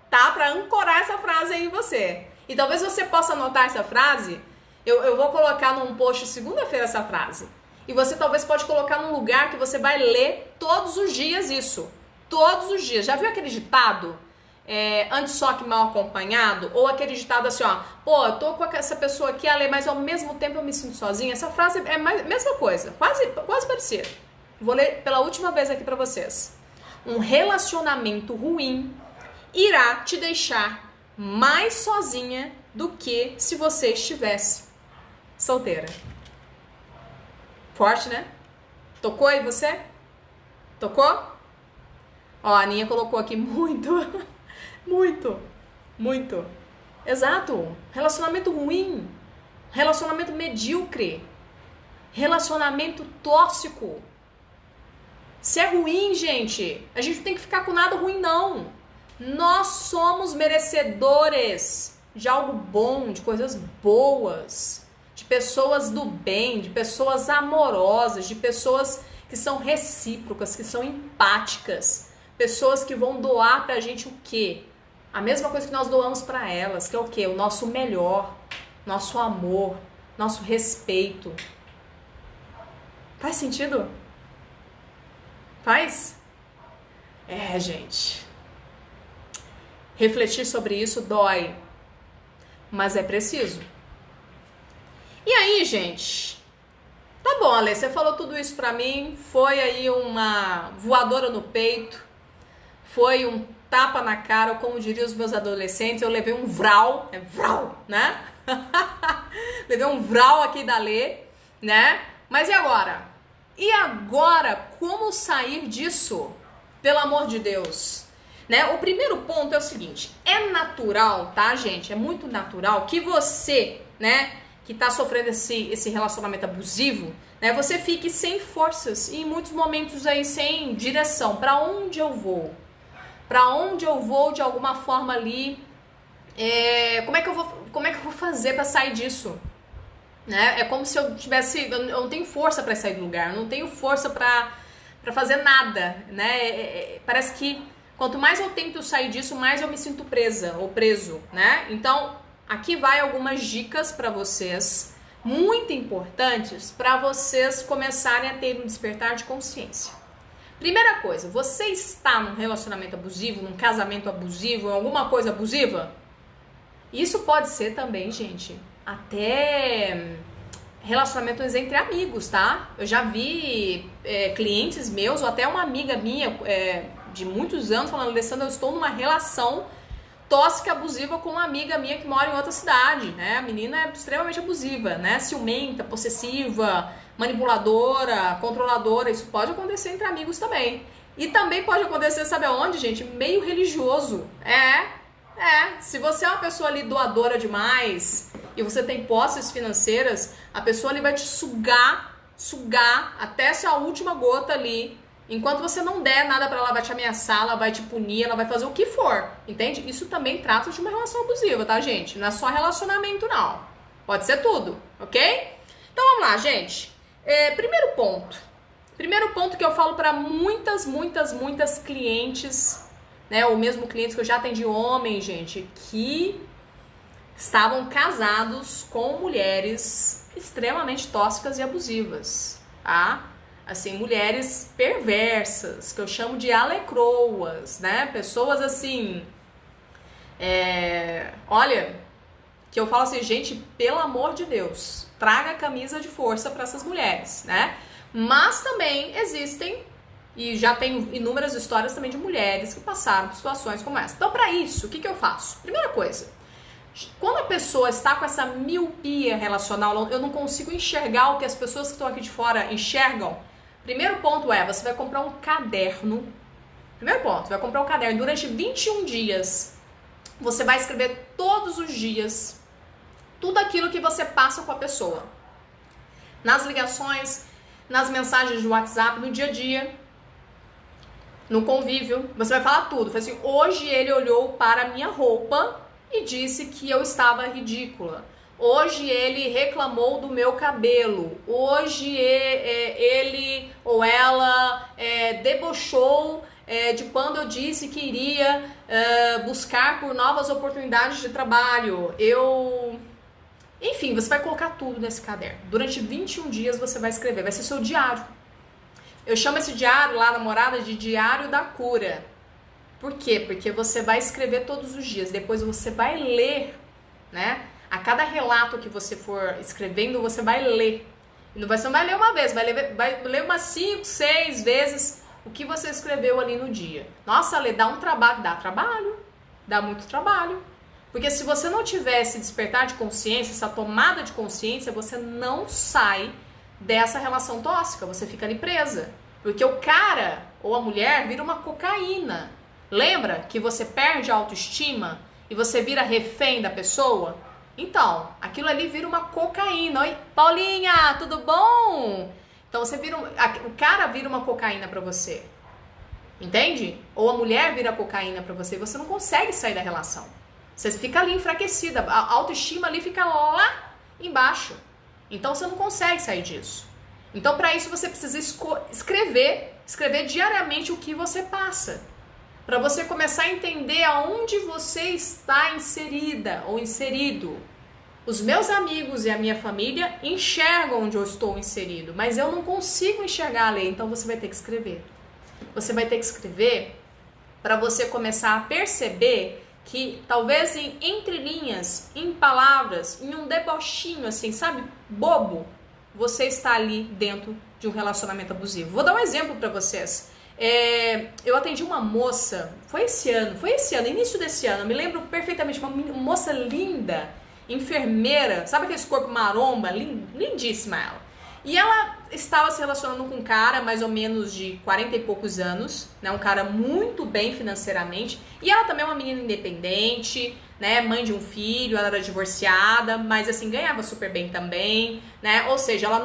Speaker 1: tá? Pra ancorar essa frase aí em você. E talvez você possa anotar essa frase. Eu vou colocar num post segunda-feira essa frase. E você talvez pode colocar num lugar que você vai ler todos os dias isso. Todos os dias. Já viu aquele ditado? Antes só que mal acompanhado? Ou aquele ditado assim, ó. Pô, eu tô com essa pessoa aqui a ler, mas ao mesmo tempo eu me sinto sozinha. Essa frase é a mesma coisa. Quase parecida. Vou ler pela última vez aqui pra vocês. Um relacionamento ruim irá te deixar mais sozinha do que se você estivesse solteira. Forte, né? Tocou aí você? Tocou? Ó, a Aninha colocou aqui muito, muito. Exato. Relacionamento ruim, relacionamento medíocre, relacionamento tóxico. Se é ruim, gente, a gente não tem que ficar com nada ruim, não. Nós somos merecedores de algo bom, de coisas boas, de pessoas do bem, de pessoas amorosas, de pessoas que são recíprocas, que são empáticas, pessoas que vão doar pra gente o quê? A mesma coisa que nós doamos pra elas, que é o quê? O nosso melhor, nosso amor, nosso respeito. Faz sentido? Faz? Gente. Refletir sobre isso dói, mas é preciso. E aí, gente? Tá bom, Ale, você falou tudo isso pra mim, foi aí uma voadora no peito, foi um tapa na cara, ou como diriam os meus adolescentes, eu levei um vral, vral, né? Levei um vral aqui da Lê, né? Mas e agora? E agora, como sair disso? Pelo amor de Deus. Né? O primeiro ponto é o seguinte, é natural, tá, gente? É muito natural que você, né, que tá sofrendo esse relacionamento abusivo, né, você fique sem forças e em muitos momentos aí sem direção. Pra onde eu vou? Pra onde eu vou de alguma forma ali, como é que eu vou fazer pra sair disso? Né? É como se eu não tenho força pra sair do lugar, eu não tenho força pra fazer nada, né? Parece que quanto mais eu tento sair disso, mais eu me sinto presa ou preso, né? Então, aqui vai algumas dicas pra vocês, muito importantes, pra vocês começarem a ter um despertar de consciência. Primeira coisa, você está num relacionamento abusivo, num casamento abusivo, alguma coisa abusiva? Isso pode ser também, gente, até relacionamentos entre amigos, tá? Eu já vi clientes meus, ou até uma amiga minha de muitos anos falando: Alessandra, eu estou numa relação tóxica, abusiva com uma amiga minha que mora em outra cidade, né? A menina é extremamente abusiva, né? Ciumenta, possessiva, manipuladora, controladora. Isso pode acontecer entre amigos também. E também pode acontecer, sabe aonde, gente? Meio religioso. Se você é uma pessoa ali doadora demais e você tem posses financeiras, a pessoa ali vai te sugar até a última gota ali. Enquanto você não der nada pra ela, ela vai te ameaçar, ela vai te punir, ela vai fazer o que for, entende? Isso também trata de uma relação abusiva, tá, gente? Não é só relacionamento, não. Pode ser tudo, ok? Então vamos lá, gente. Primeiro ponto que eu falo pra muitas clientes, né? Ou mesmo clientes que eu já atendi, homens, gente, que estavam casados com mulheres extremamente tóxicas e abusivas, tá? Assim, mulheres perversas, que eu chamo de alecroas, né? Pessoas assim, olha, que eu falo assim, gente, pelo amor de Deus, traga camisa de força para essas mulheres, né? Mas também existem, e já tenho inúmeras histórias também de mulheres que passaram por situações como essa. Então, para isso, o que eu faço? Primeira coisa, quando a pessoa está com essa miopia relacional, eu não consigo enxergar o que as pessoas que estão aqui de fora enxergam. Primeiro ponto você vai comprar um caderno. Primeiro ponto, vai comprar um caderno. Durante 21 dias, você vai escrever todos os dias tudo aquilo que você passa com a pessoa. Nas ligações, nas mensagens de WhatsApp, no dia a dia, no convívio, você vai falar tudo. Fala assim: hoje ele olhou para a minha roupa e disse que eu estava ridícula. Hoje ele reclamou do meu cabelo. Hoje ele ou ela debochou de quando eu disse que iria buscar por novas oportunidades de trabalho. Enfim, você vai colocar tudo nesse caderno. Durante 21 dias você vai escrever. Vai ser seu diário. Eu chamo esse diário lá na morada de diário da cura. Por quê? Porque você vai escrever todos os dias. Depois você vai ler, né? A cada relato que você for escrevendo, você vai ler. E você não vai ler uma vez, vai ler umas 5, 6 vezes o que você escreveu ali no dia. Nossa, Lê, dá um trabalho. Dá trabalho. Dá muito trabalho. Porque se você não tiver esse despertar de consciência, essa tomada de consciência, você não sai dessa relação tóxica. Você fica ali presa. Porque o cara ou a mulher vira uma cocaína. Lembra que você perde a autoestima e você vira refém da pessoa? Então, aquilo ali vira uma cocaína. Oi, Paulinha, tudo bom? Então, o cara vira uma cocaína pra você. Entende? Ou a mulher vira cocaína pra você e você não consegue sair da relação. Você fica ali enfraquecida, a autoestima ali fica lá embaixo. Então, você não consegue sair disso. Então, para isso, você precisa escrever diariamente o que você passa. Para você começar a entender aonde você está inserida ou inserido. Os meus amigos e a minha família enxergam onde eu estou inserido, mas eu não consigo enxergar a lei, então você vai ter que escrever. Você vai ter que escrever para você começar a perceber que talvez em entrelinhas, em palavras, em um debochinho assim, sabe, bobo, você está ali dentro de um relacionamento abusivo. Vou dar um exemplo para vocês. Eu atendi uma moça, foi esse ano, início desse ano, eu me lembro perfeitamente, uma moça linda, enfermeira, sabe aquele corpo maromba, lindíssima ela. E ela estava se relacionando com um cara mais ou menos de 40 e poucos anos, né, um cara muito bem financeiramente, e ela também é uma menina independente, né, mãe de um filho, ela era divorciada, mas assim, ganhava super bem também, né, ou seja, ela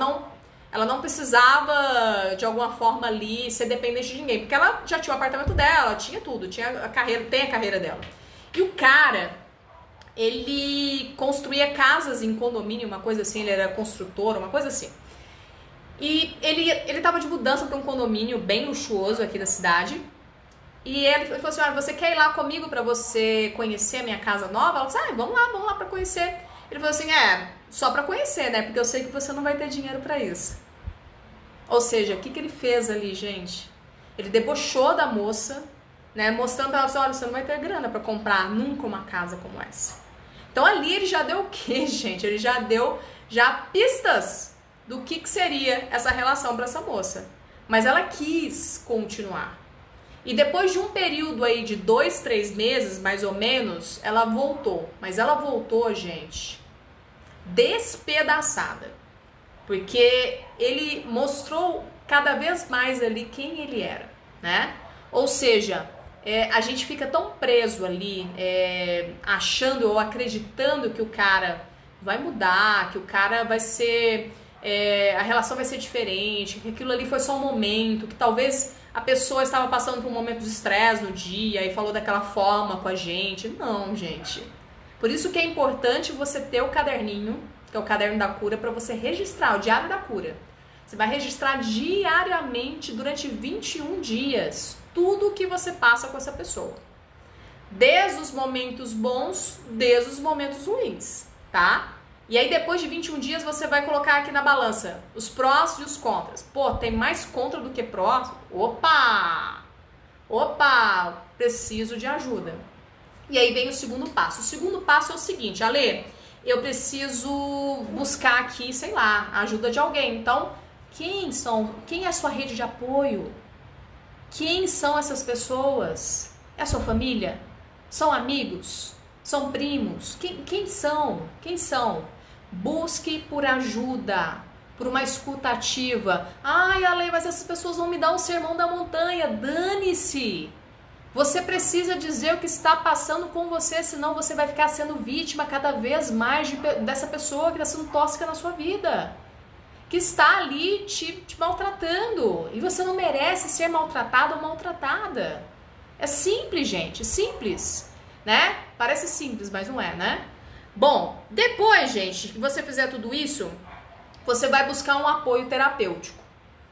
Speaker 1: ela não precisava, de alguma forma ali, ser dependente de ninguém. Porque ela já tinha o apartamento dela, tinha tudo, tinha a carreira, tem a carreira dela. E o cara, ele construía casas em condomínio, uma coisa assim, ele era construtor, uma coisa assim. E ele tava de mudança para um condomínio bem luxuoso aqui da cidade. E ele falou assim, você quer ir lá comigo pra você conhecer a minha casa nova? Ela falou assim, vamos lá pra conhecer. Ele falou assim, só pra conhecer, né? Porque eu sei que você não vai ter dinheiro pra isso. Ou seja, o que ele fez ali, gente? Ele debochou da moça, né? Mostrando pra ela assim, olha, você não vai ter grana pra comprar nunca uma casa como essa. Então ali ele já deu o quê, gente? Ele já deu pistas do que seria essa relação pra essa moça. Mas ela quis continuar. E depois de um período aí de 2, 3 meses, mais ou menos, ela voltou. Mas ela voltou, gente, despedaçada. Porque ele mostrou cada vez mais ali quem ele era, né? Ou seja, a gente fica tão preso ali, achando ou acreditando que o cara vai mudar, que o cara vai ser... a relação vai ser diferente, que aquilo ali foi só um momento, que talvez... a pessoa estava passando por um momento de estresse no dia e falou daquela forma com a gente. Não, gente. Por isso que é importante você ter o caderninho, que é o caderno da cura, para você registrar, o diário da cura. Você vai registrar diariamente, durante 21 dias, tudo o que você passa com essa pessoa. Desde os momentos bons, desde os momentos ruins, tá? E aí depois de 21 dias você vai colocar aqui na balança os prós e os contras. Pô, tem mais contra do que pró? Opa! Preciso de ajuda. E aí vem o segundo passo. O segundo passo é o seguinte, Ale, eu preciso buscar aqui, sei lá, a ajuda de alguém. Então, quem é a sua rede de apoio? Quem são essas pessoas? É a sua família? São amigos? São primos? Quem são? Quem são? Busque por ajuda, por uma escuta ativa. Ai, Ale, mas essas pessoas vão me dar um sermão da montanha. Dane-se! Você precisa dizer o que está passando com você, senão você vai ficar sendo vítima cada vez mais dessa pessoa que está sendo tóxica na sua vida. Que está ali te maltratando. E você não merece ser maltratado ou maltratada. É simples, gente, simples, né? Parece simples, mas não é, né? Bom, depois, gente, que você fizer tudo isso, você vai buscar um apoio terapêutico.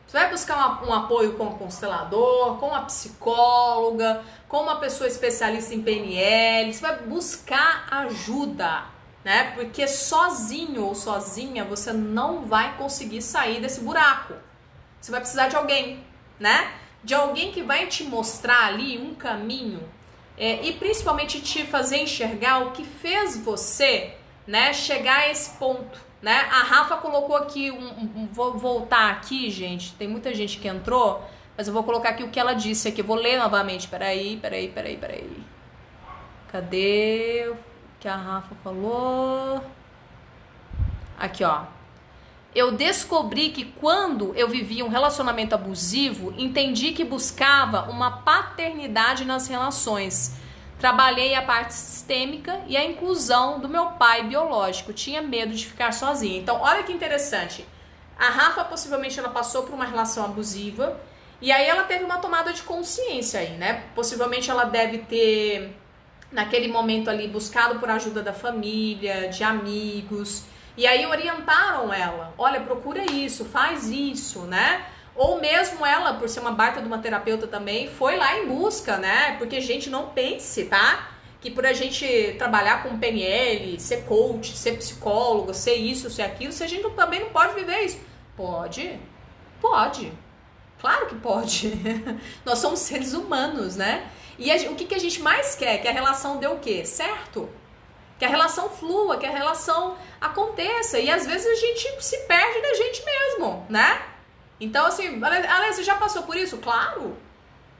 Speaker 1: Você vai buscar um apoio com um constelador, com uma psicóloga, com uma pessoa especialista em PNL. Você vai buscar ajuda, né? Porque sozinho ou sozinha você não vai conseguir sair desse buraco. Você vai precisar de alguém, né? De alguém que vai te mostrar ali um caminho e principalmente te fazer enxergar o que fez você, né, chegar a esse ponto, né? A Rafa colocou aqui, vou voltar aqui, gente, tem muita gente que entrou, mas eu vou colocar aqui o que ela disse aqui, eu vou ler novamente, peraí. Cadê o que a Rafa falou? Aqui, ó. Eu descobri que quando eu vivia um relacionamento abusivo, entendi que buscava uma paternidade nas relações. Trabalhei a parte sistêmica e a inclusão do meu pai biológico. Tinha medo de ficar sozinha. Então, olha que interessante. A Rafa, possivelmente, ela passou por uma relação abusiva e aí ela teve uma tomada de consciência aí, né? Possivelmente ela deve ter, naquele momento ali, buscado por ajuda da família, de amigos... E aí orientaram ela, olha, procura isso, faz isso, né? Ou mesmo ela, por ser uma baita de uma terapeuta também, foi lá em busca, né? Porque, gente, não pense, tá? Que por a gente trabalhar com PNL, ser coach, ser psicólogo, ser isso, ser aquilo, se a gente também não pode viver isso. Pode. Claro que pode. Nós somos seres humanos, né? E o que a gente mais quer? Que a relação dê o quê? Certo? Que a relação flua, que a relação aconteça. E às vezes a gente se perde da gente mesmo, né? Então, assim, Ale, você já passou por isso? Claro!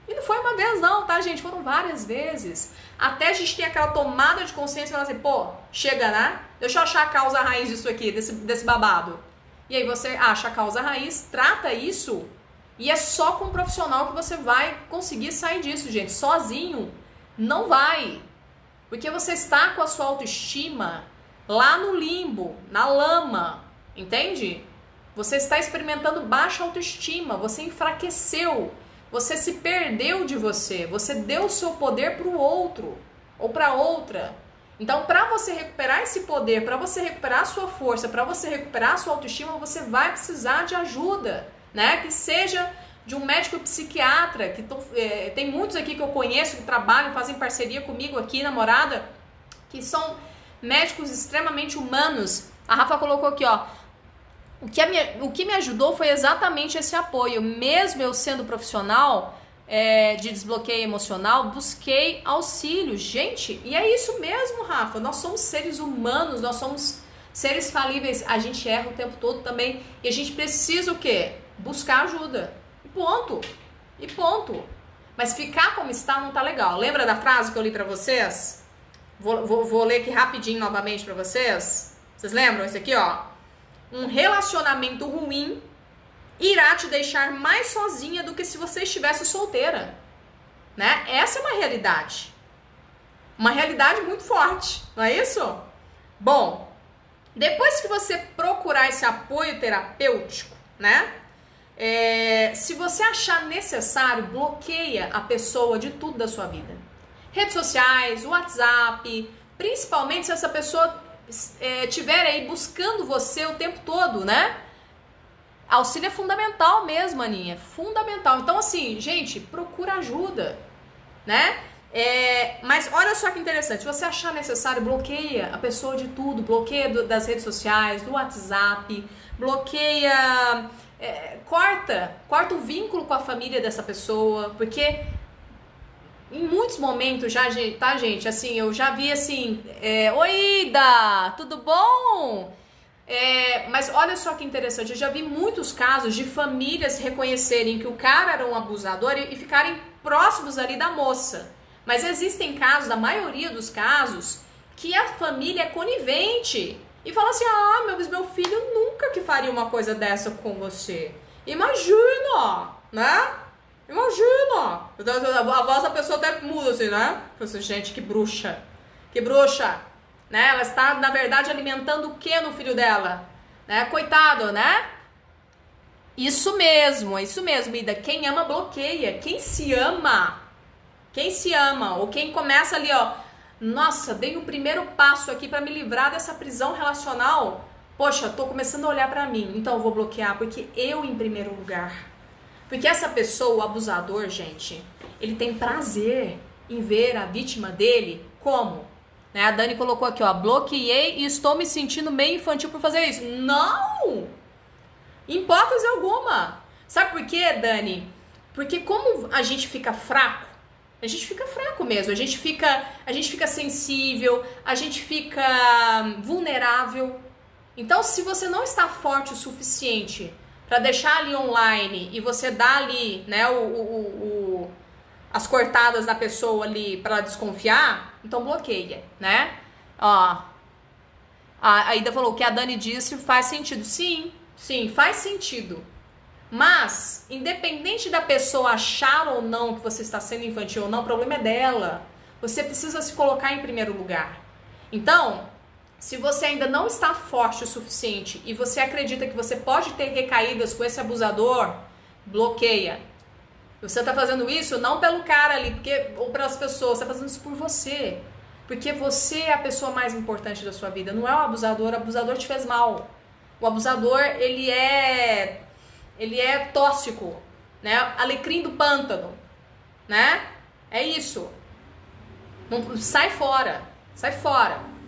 Speaker 1: E não foi uma vez não, tá, gente? Foram várias vezes. Até a gente ter aquela tomada de consciência e falar assim, pô, chega, né? Deixa eu achar a causa raiz disso aqui, desse babado. E aí você acha a causa raiz, trata isso, e é só com um profissional que você vai conseguir sair disso, gente. Sozinho, não vai. Porque você está com a sua autoestima lá no limbo, na lama, entende? Você está experimentando baixa autoestima, você enfraqueceu, você se perdeu de você, você deu o seu poder para o outro ou para outra. Então, para você recuperar esse poder, para você recuperar a sua força, para você recuperar a sua autoestima, você vai precisar de ajuda, né? Que seja de um médico psiquiatra, que tem muitos aqui que eu conheço, que trabalham, fazem parceria comigo aqui, namorada, que são médicos extremamente humanos. A Rafa colocou aqui, ó, o que me ajudou foi exatamente esse apoio. Mesmo eu sendo profissional de desbloqueio emocional, busquei auxílio. Gente, e é isso mesmo, Rafa. Nós somos seres humanos, nós somos seres falíveis. A gente erra o tempo todo também. E a gente precisa o quê? Buscar ajuda. E ponto. E ponto. Mas ficar como está não tá legal. Lembra da frase que eu li pra vocês? Vou ler aqui rapidinho novamente pra vocês. Vocês lembram esse aqui, ó? Um relacionamento ruim irá te deixar mais sozinha do que se você estivesse solteira, né? Essa é uma realidade. Uma realidade muito forte, não é isso? Bom, depois que você procurar esse apoio terapêutico, né? Se você achar necessário, bloqueia a pessoa de tudo da sua vida. Redes sociais, WhatsApp, principalmente se essa pessoa estiver aí buscando você o tempo todo, né? Auxílio é fundamental mesmo, Aninha, fundamental. Então, assim, gente, procura ajuda, né? Mas olha só que interessante, se você achar necessário, bloqueia a pessoa de tudo, bloqueia das redes sociais, do WhatsApp, bloqueia, corta o vínculo com a família dessa pessoa, porque em muitos momentos já, tá, gente? Assim, eu já vi assim, oi, Ida, tudo bom? Mas olha só que interessante, eu já vi muitos casos de famílias reconhecerem que o cara era um abusador e ficarem próximos ali da moça. Mas existem casos, da maioria dos casos, que a família é conivente e fala assim, meu filho nunca que faria uma coisa dessa com você. Imagina, né? Imagina! A voz da pessoa até muda assim, né? Assim, gente, que bruxa. Que bruxa! Né? Ela está, na verdade, alimentando o que no filho dela? Né? Coitado, né? Isso mesmo, Ida. Quem ama, bloqueia. Quem se ama, ou quem começa ali, ó, nossa, dei o primeiro passo aqui para me livrar dessa prisão relacional. Poxa, tô começando a olhar para mim. Então eu vou bloquear, porque eu em primeiro lugar. Porque essa pessoa, o abusador, gente, ele tem prazer em ver a vítima dele como? Né? A Dani colocou aqui, ó, bloqueei e estou me sentindo meio infantil por fazer isso. Não! Em hipótese alguma. Sabe por quê, Dani? Porque como a gente fica fraco, a gente fica fraco mesmo, a gente fica sensível, a gente fica vulnerável. Então, se você não está forte o suficiente para deixar ali online e você dá ali, né, as cortadas da pessoa ali para desconfiar, então bloqueia, né? Ó, a Ida falou que a Dani disse faz sentido. Sim, faz sentido. Mas, independente da pessoa achar ou não que você está sendo infantil ou não, o problema é dela. Você precisa se colocar em primeiro lugar. Então, se você ainda não está forte o suficiente e você acredita que você pode ter recaídas com esse abusador, bloqueia. Você está fazendo isso não pelo cara ali, ou pelas pessoas, você está fazendo isso por você. Porque você é a pessoa mais importante da sua vida, não é o abusador te fez mal. O abusador, ele é tóxico, né? Alecrim do pântano, né? É isso. Não, sai fora,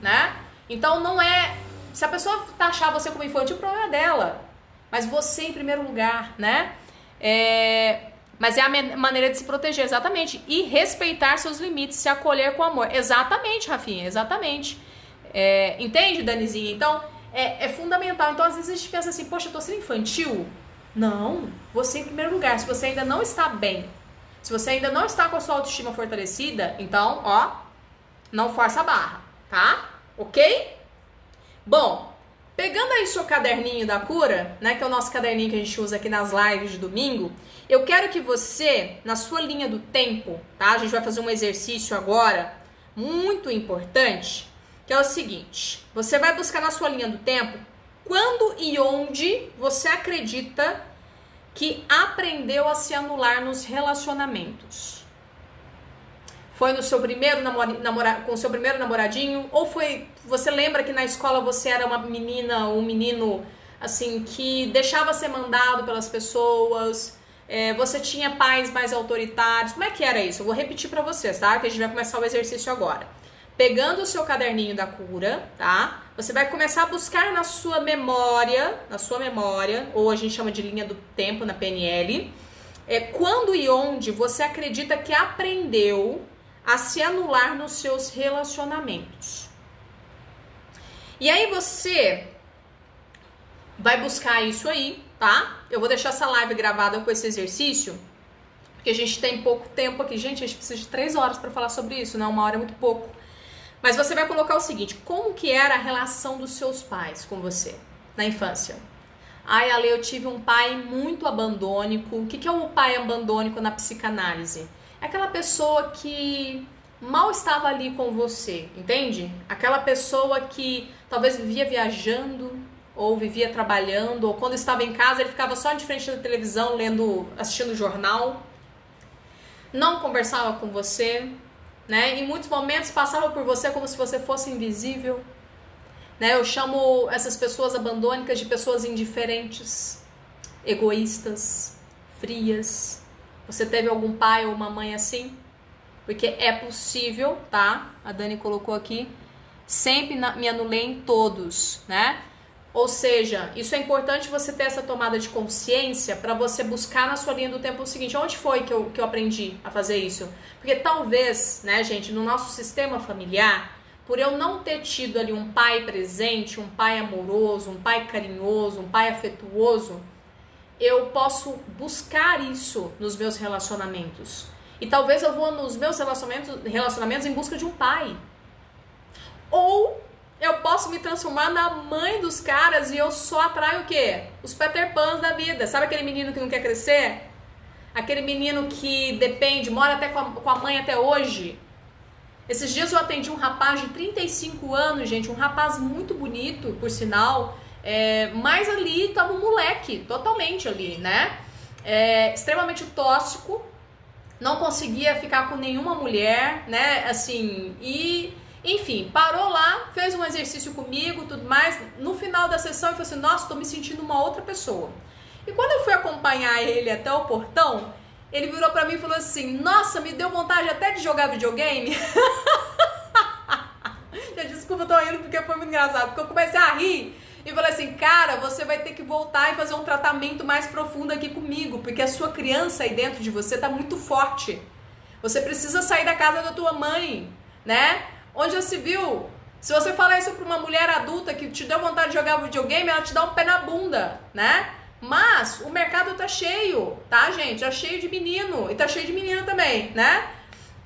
Speaker 1: né? Então não é... Se a pessoa taxar você como infantil, o problema é dela. Mas você em primeiro lugar, né? Mas é a maneira de se proteger, exatamente. E respeitar seus limites, se acolher com amor. Exatamente, Rafinha, exatamente. Entende, Danizinha? Então, é fundamental. Então, às vezes a gente pensa assim, poxa, eu tô sendo infantil? Não, você em primeiro lugar. Se você ainda não está bem, se você ainda não está com a sua autoestima fortalecida, então, ó, não força a barra, tá? Ok? Bom, pegando aí seu caderninho da cura, né, que é o nosso caderninho que a gente usa aqui nas lives de domingo, eu quero que você, na sua linha do tempo, tá? A gente vai fazer um exercício agora muito importante, que é o seguinte: você vai buscar na sua linha do tempo Quando e onde você acredita que aprendeu a se anular nos relacionamentos? Foi no seu primeiro com o seu primeiro namoradinho? Ou foi, você lembra que na escola você era uma menina ou um menino assim que deixava ser mandado pelas pessoas? Você tinha pais mais autoritários? Como é que era isso? Eu vou repetir para vocês, tá? Que a gente vai começar o exercício agora. Pegando o seu caderninho da cura, tá? Você vai começar a buscar na sua memória, ou a gente chama de linha do tempo na PNL, quando e onde você acredita que aprendeu a se anular nos seus relacionamentos. E aí você vai buscar isso aí, tá? Eu vou deixar essa live gravada com esse exercício, porque a gente tem pouco tempo aqui. Gente, a gente precisa de 3 horas para falar sobre isso, né? 1 hora é muito pouco. Mas você vai colocar o seguinte: como que era a relação dos seus pais com você na infância? Ai, Ale, eu tive um pai muito abandônico. O que é um pai abandônico na psicanálise? É aquela pessoa que mal estava ali com você, entende? Aquela pessoa que talvez vivia viajando, ou vivia trabalhando, ou quando estava em casa ele ficava só de frente da televisão, assistindo jornal. Não conversava com você, né? Em muitos momentos passava por você como se você fosse invisível, né? Eu chamo essas pessoas abandônicas de pessoas indiferentes, egoístas, frias. Você teve algum pai ou uma mãe assim? Porque é possível, tá? A Dani colocou aqui, sempre me anulei em todos, né? Ou seja, isso é importante você ter essa tomada de consciência para você buscar na sua linha do tempo o seguinte: onde foi que eu aprendi a fazer isso? Porque talvez, né, gente, no nosso sistema familiar, por eu não ter tido ali um pai presente, um pai amoroso, um pai carinhoso, um pai afetuoso, eu posso buscar isso nos meus relacionamentos. E talvez eu vou nos meus relacionamentos em busca de um pai. Ou eu posso me transformar na mãe dos caras e eu só atraio o quê? Os Peter Pans da vida. Sabe aquele menino que não quer crescer? Aquele menino que depende, mora até com a mãe até hoje. Esses dias eu atendi um rapaz de 35 anos, gente, um rapaz muito bonito, por sinal, mas ali tava um moleque, totalmente ali, né? Extremamente tóxico, não conseguia ficar com nenhuma mulher, né? Assim, e enfim, parou lá, fez um exercício comigo, tudo mais. No final da sessão, ele falou assim: nossa, tô me sentindo uma outra pessoa. E quando eu fui acompanhar ele até o portão, ele virou pra mim e falou assim: nossa, me deu vontade até de jogar videogame. Gente, desculpa, eu tô rindo porque foi muito engraçado. Porque eu comecei a rir e falei assim: cara, você vai ter que voltar e fazer um tratamento mais profundo aqui comigo, porque a sua criança aí dentro de você tá muito forte. Você precisa sair da casa da tua mãe, né? Onde já se viu? Se você falar isso pra uma mulher adulta que te deu vontade de jogar videogame, ela te dá um pé na bunda, né? Mas o mercado tá cheio, tá, gente? Tá cheio de menino e tá cheio de menina também, né?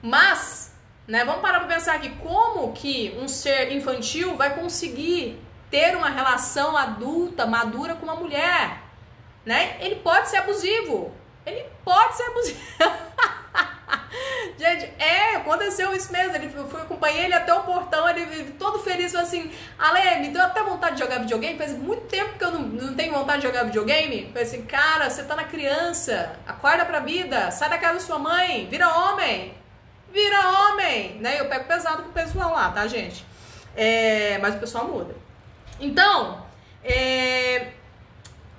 Speaker 1: Mas, né, vamos parar pra pensar aqui, como que um ser infantil vai conseguir ter uma relação adulta, madura com uma mulher, né? Ele pode ser abusivo. Ele pode ser abusivo. Gente, aconteceu isso mesmo. Eu acompanhei ele até o portão, ele todo feliz, falou assim: Ale, me deu até vontade de jogar videogame. Faz muito tempo que eu não tenho vontade de jogar videogame. Falei assim: cara, você tá na criança, acorda pra vida, sai da casa da sua mãe, vira homem, né? Eu pego pesado com o pessoal lá, tá, gente? Mas o pessoal muda. Então,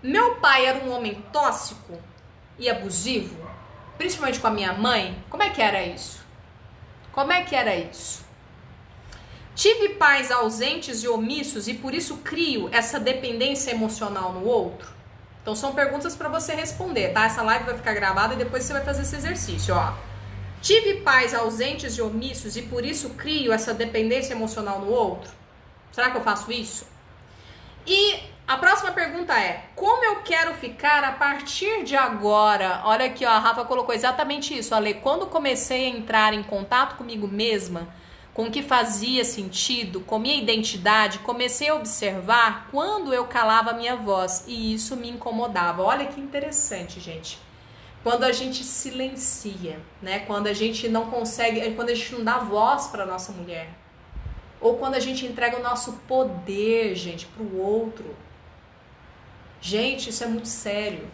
Speaker 1: meu pai era um homem tóxico e abusivo, principalmente com a minha mãe. Como é que era isso? Tive pais ausentes e omissos e por isso crio essa dependência emocional no outro? Então são perguntas para você responder, tá? Essa live vai ficar gravada e depois você vai fazer esse exercício, ó. Tive pais ausentes e omissos e por isso crio essa dependência emocional no outro? Será que eu faço isso? E a próxima pergunta é: como eu quero ficar a partir de agora? Olha aqui, ó, a Rafa colocou exatamente isso. Ale, quando comecei a entrar em contato comigo mesma, com o que fazia sentido, com minha identidade, comecei a observar quando eu calava a minha voz e isso me incomodava. Olha que interessante, gente. Quando a gente silencia, né? Quando a gente não consegue, quando a gente não dá voz para nossa mulher. Ou quando a gente entrega o nosso poder, gente, pro outro. Gente, isso é muito sério.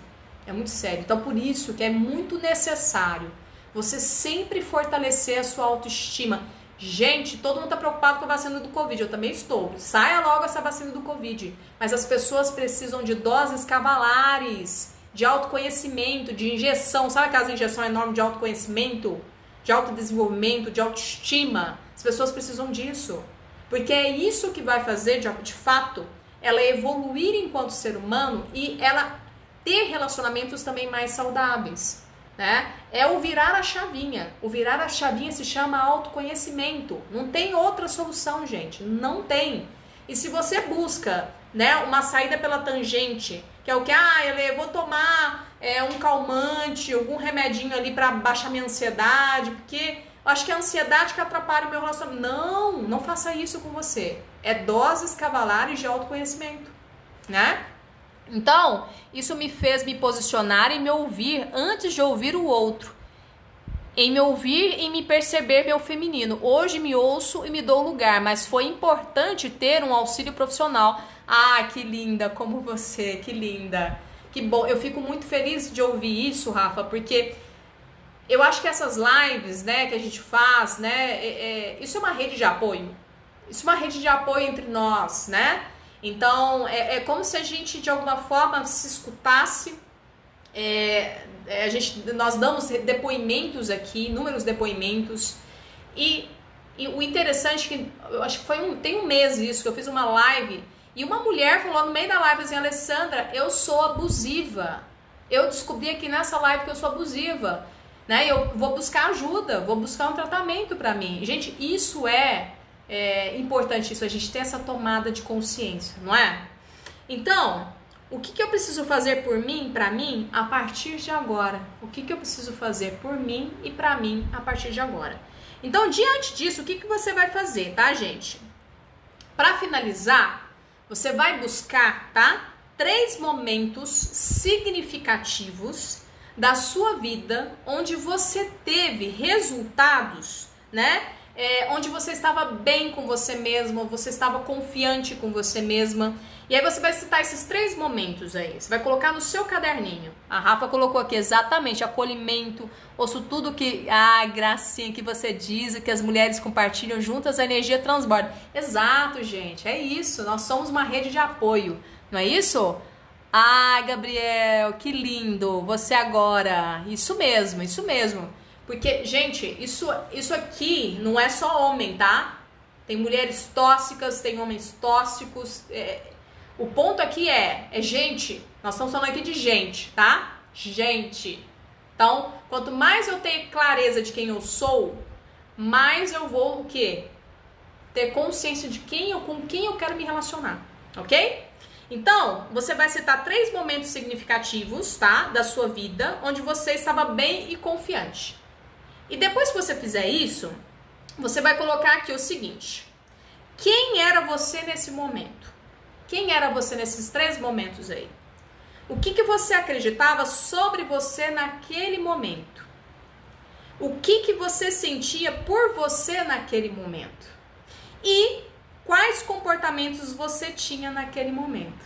Speaker 1: É muito sério. Então, por isso que é muito necessário você sempre fortalecer a sua autoestima. Gente, todo mundo tá preocupado com a vacina do Covid. Eu também estou. Saia logo essa vacina do Covid. Mas as pessoas precisam de doses cavalares, de autoconhecimento, de injeção. Sabe aquelas injeções enormes de autoconhecimento, de autodesenvolvimento, de autoestima? As pessoas precisam disso. Porque é isso que vai fazer, de fato, ela evoluir enquanto ser humano e ela ter relacionamentos também mais saudáveis, né? É o virar a chavinha. O virar a chavinha se chama autoconhecimento. Não tem outra solução, gente. Não tem. E se você busca, né, uma saída pela tangente, que é o que, eu vou tomar um calmante, algum remedinho ali para baixar minha ansiedade, porque eu acho que é a ansiedade que atrapalha o meu relacionamento. Não, não faça isso com você. É doses cavalares de autoconhecimento, né? Então, isso me fez me posicionar e me ouvir antes de ouvir o outro. Em me ouvir e me perceber meu feminino. Hoje me ouço e me dou lugar, mas foi importante ter um auxílio profissional. Ah, que linda, como você, que linda. Que bom, eu fico muito feliz de ouvir isso, Rafa, porque eu acho que essas lives, né, que a gente faz, né, isso é uma rede de apoio. Isso é uma rede de apoio entre nós, né? Então, é como se a gente, de alguma forma, se escutasse. Nós damos depoimentos aqui, inúmeros depoimentos. E o interessante é que, eu acho que tem um mês isso, que eu fiz uma live, e uma mulher falou no meio da live assim, Alessandra, eu sou abusiva. Eu descobri aqui nessa live que eu sou abusiva. Né? Eu vou buscar ajuda, vou buscar um tratamento para mim. Gente, isso é importante, isso, a gente ter essa tomada de consciência, não é? Então, o que eu preciso fazer por mim, para mim, a partir de agora? O que eu preciso fazer por mim e para mim a partir de agora? Então, diante disso, o que você vai fazer, tá, gente? Para finalizar, você vai buscar, tá? 3 momentos significativos da sua vida onde você teve resultados, né? Onde você estava bem com você mesma, você estava confiante com você mesma. E aí você vai citar esses 3 momentos aí. Você vai colocar no seu caderninho. A Rafa colocou aqui exatamente acolhimento, ouço tudo que... gracinha que você diz, o que as mulheres compartilham juntas, a energia transborda. Exato, gente, é isso. Nós somos uma rede de apoio, não é isso? Ai, Gabriel, que lindo, você agora. Isso mesmo, isso mesmo. Porque, gente, isso aqui não é só homem, tá? Tem mulheres tóxicas, tem homens tóxicos. O ponto aqui é gente. Nós estamos falando aqui de gente, tá? Gente. Então, quanto mais eu tenho clareza de quem eu sou, mais eu vou o quê? Ter consciência de com quem eu quero me relacionar, ok? Então, você vai citar 3 momentos significativos, tá? Da sua vida, onde você estava bem e confiante. E depois que você fizer isso, você vai colocar aqui o seguinte: quem era você nesse momento? Quem era você nesses 3 momentos aí? O que você acreditava sobre você naquele momento? O que você sentia por você naquele momento? E quais comportamentos você tinha naquele momento?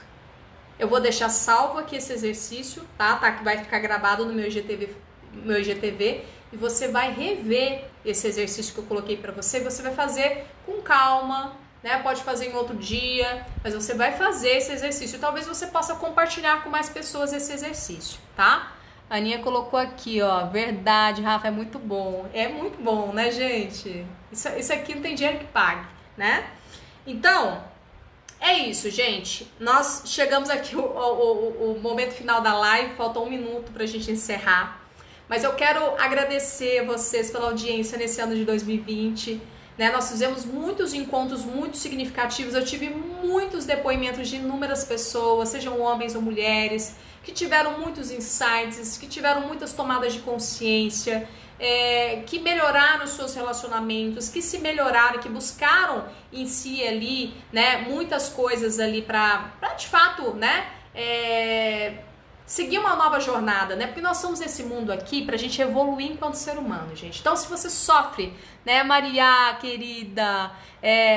Speaker 1: Eu vou deixar salvo aqui esse exercício, tá? Vai ficar gravado no meu IGTV, e você vai rever esse exercício que eu coloquei para você, e você vai fazer com calma, né? Pode fazer em outro dia, mas você vai fazer esse exercício. Talvez você possa compartilhar com mais pessoas esse exercício, tá? A Aninha colocou aqui, ó, verdade, Rafa, é muito bom. É muito bom, né, gente? Isso aqui não tem dinheiro que pague, né? Então, é isso, gente. Nós chegamos aqui o momento final da live, falta 1 minuto pra gente encerrar. Mas eu quero agradecer vocês pela audiência nesse ano de 2020. Né? Nós fizemos muitos encontros muito significativos. Eu tive muitos depoimentos de inúmeras pessoas, sejam homens ou mulheres, que tiveram muitos insights, que tiveram muitas tomadas de consciência, que melhoraram os seus relacionamentos, que se melhoraram, que buscaram em si ali, né, muitas coisas ali para de fato, né, seguir uma nova jornada, né? Porque nós estamos nesse mundo aqui pra gente evoluir enquanto ser humano, gente. Então, se você sofre, né, Maria, querida,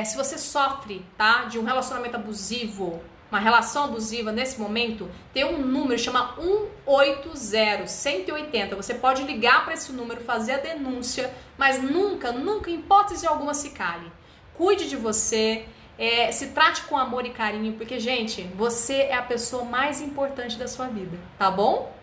Speaker 1: se você sofre, tá, de um relacionamento abusivo, uma relação abusiva nesse momento, tem um número, chama 180. Você pode ligar para esse número, fazer a denúncia, mas nunca, em hipótese alguma, se cale. Cuide de você, se trate com amor e carinho, porque, gente, você é a pessoa mais importante da sua vida, tá bom?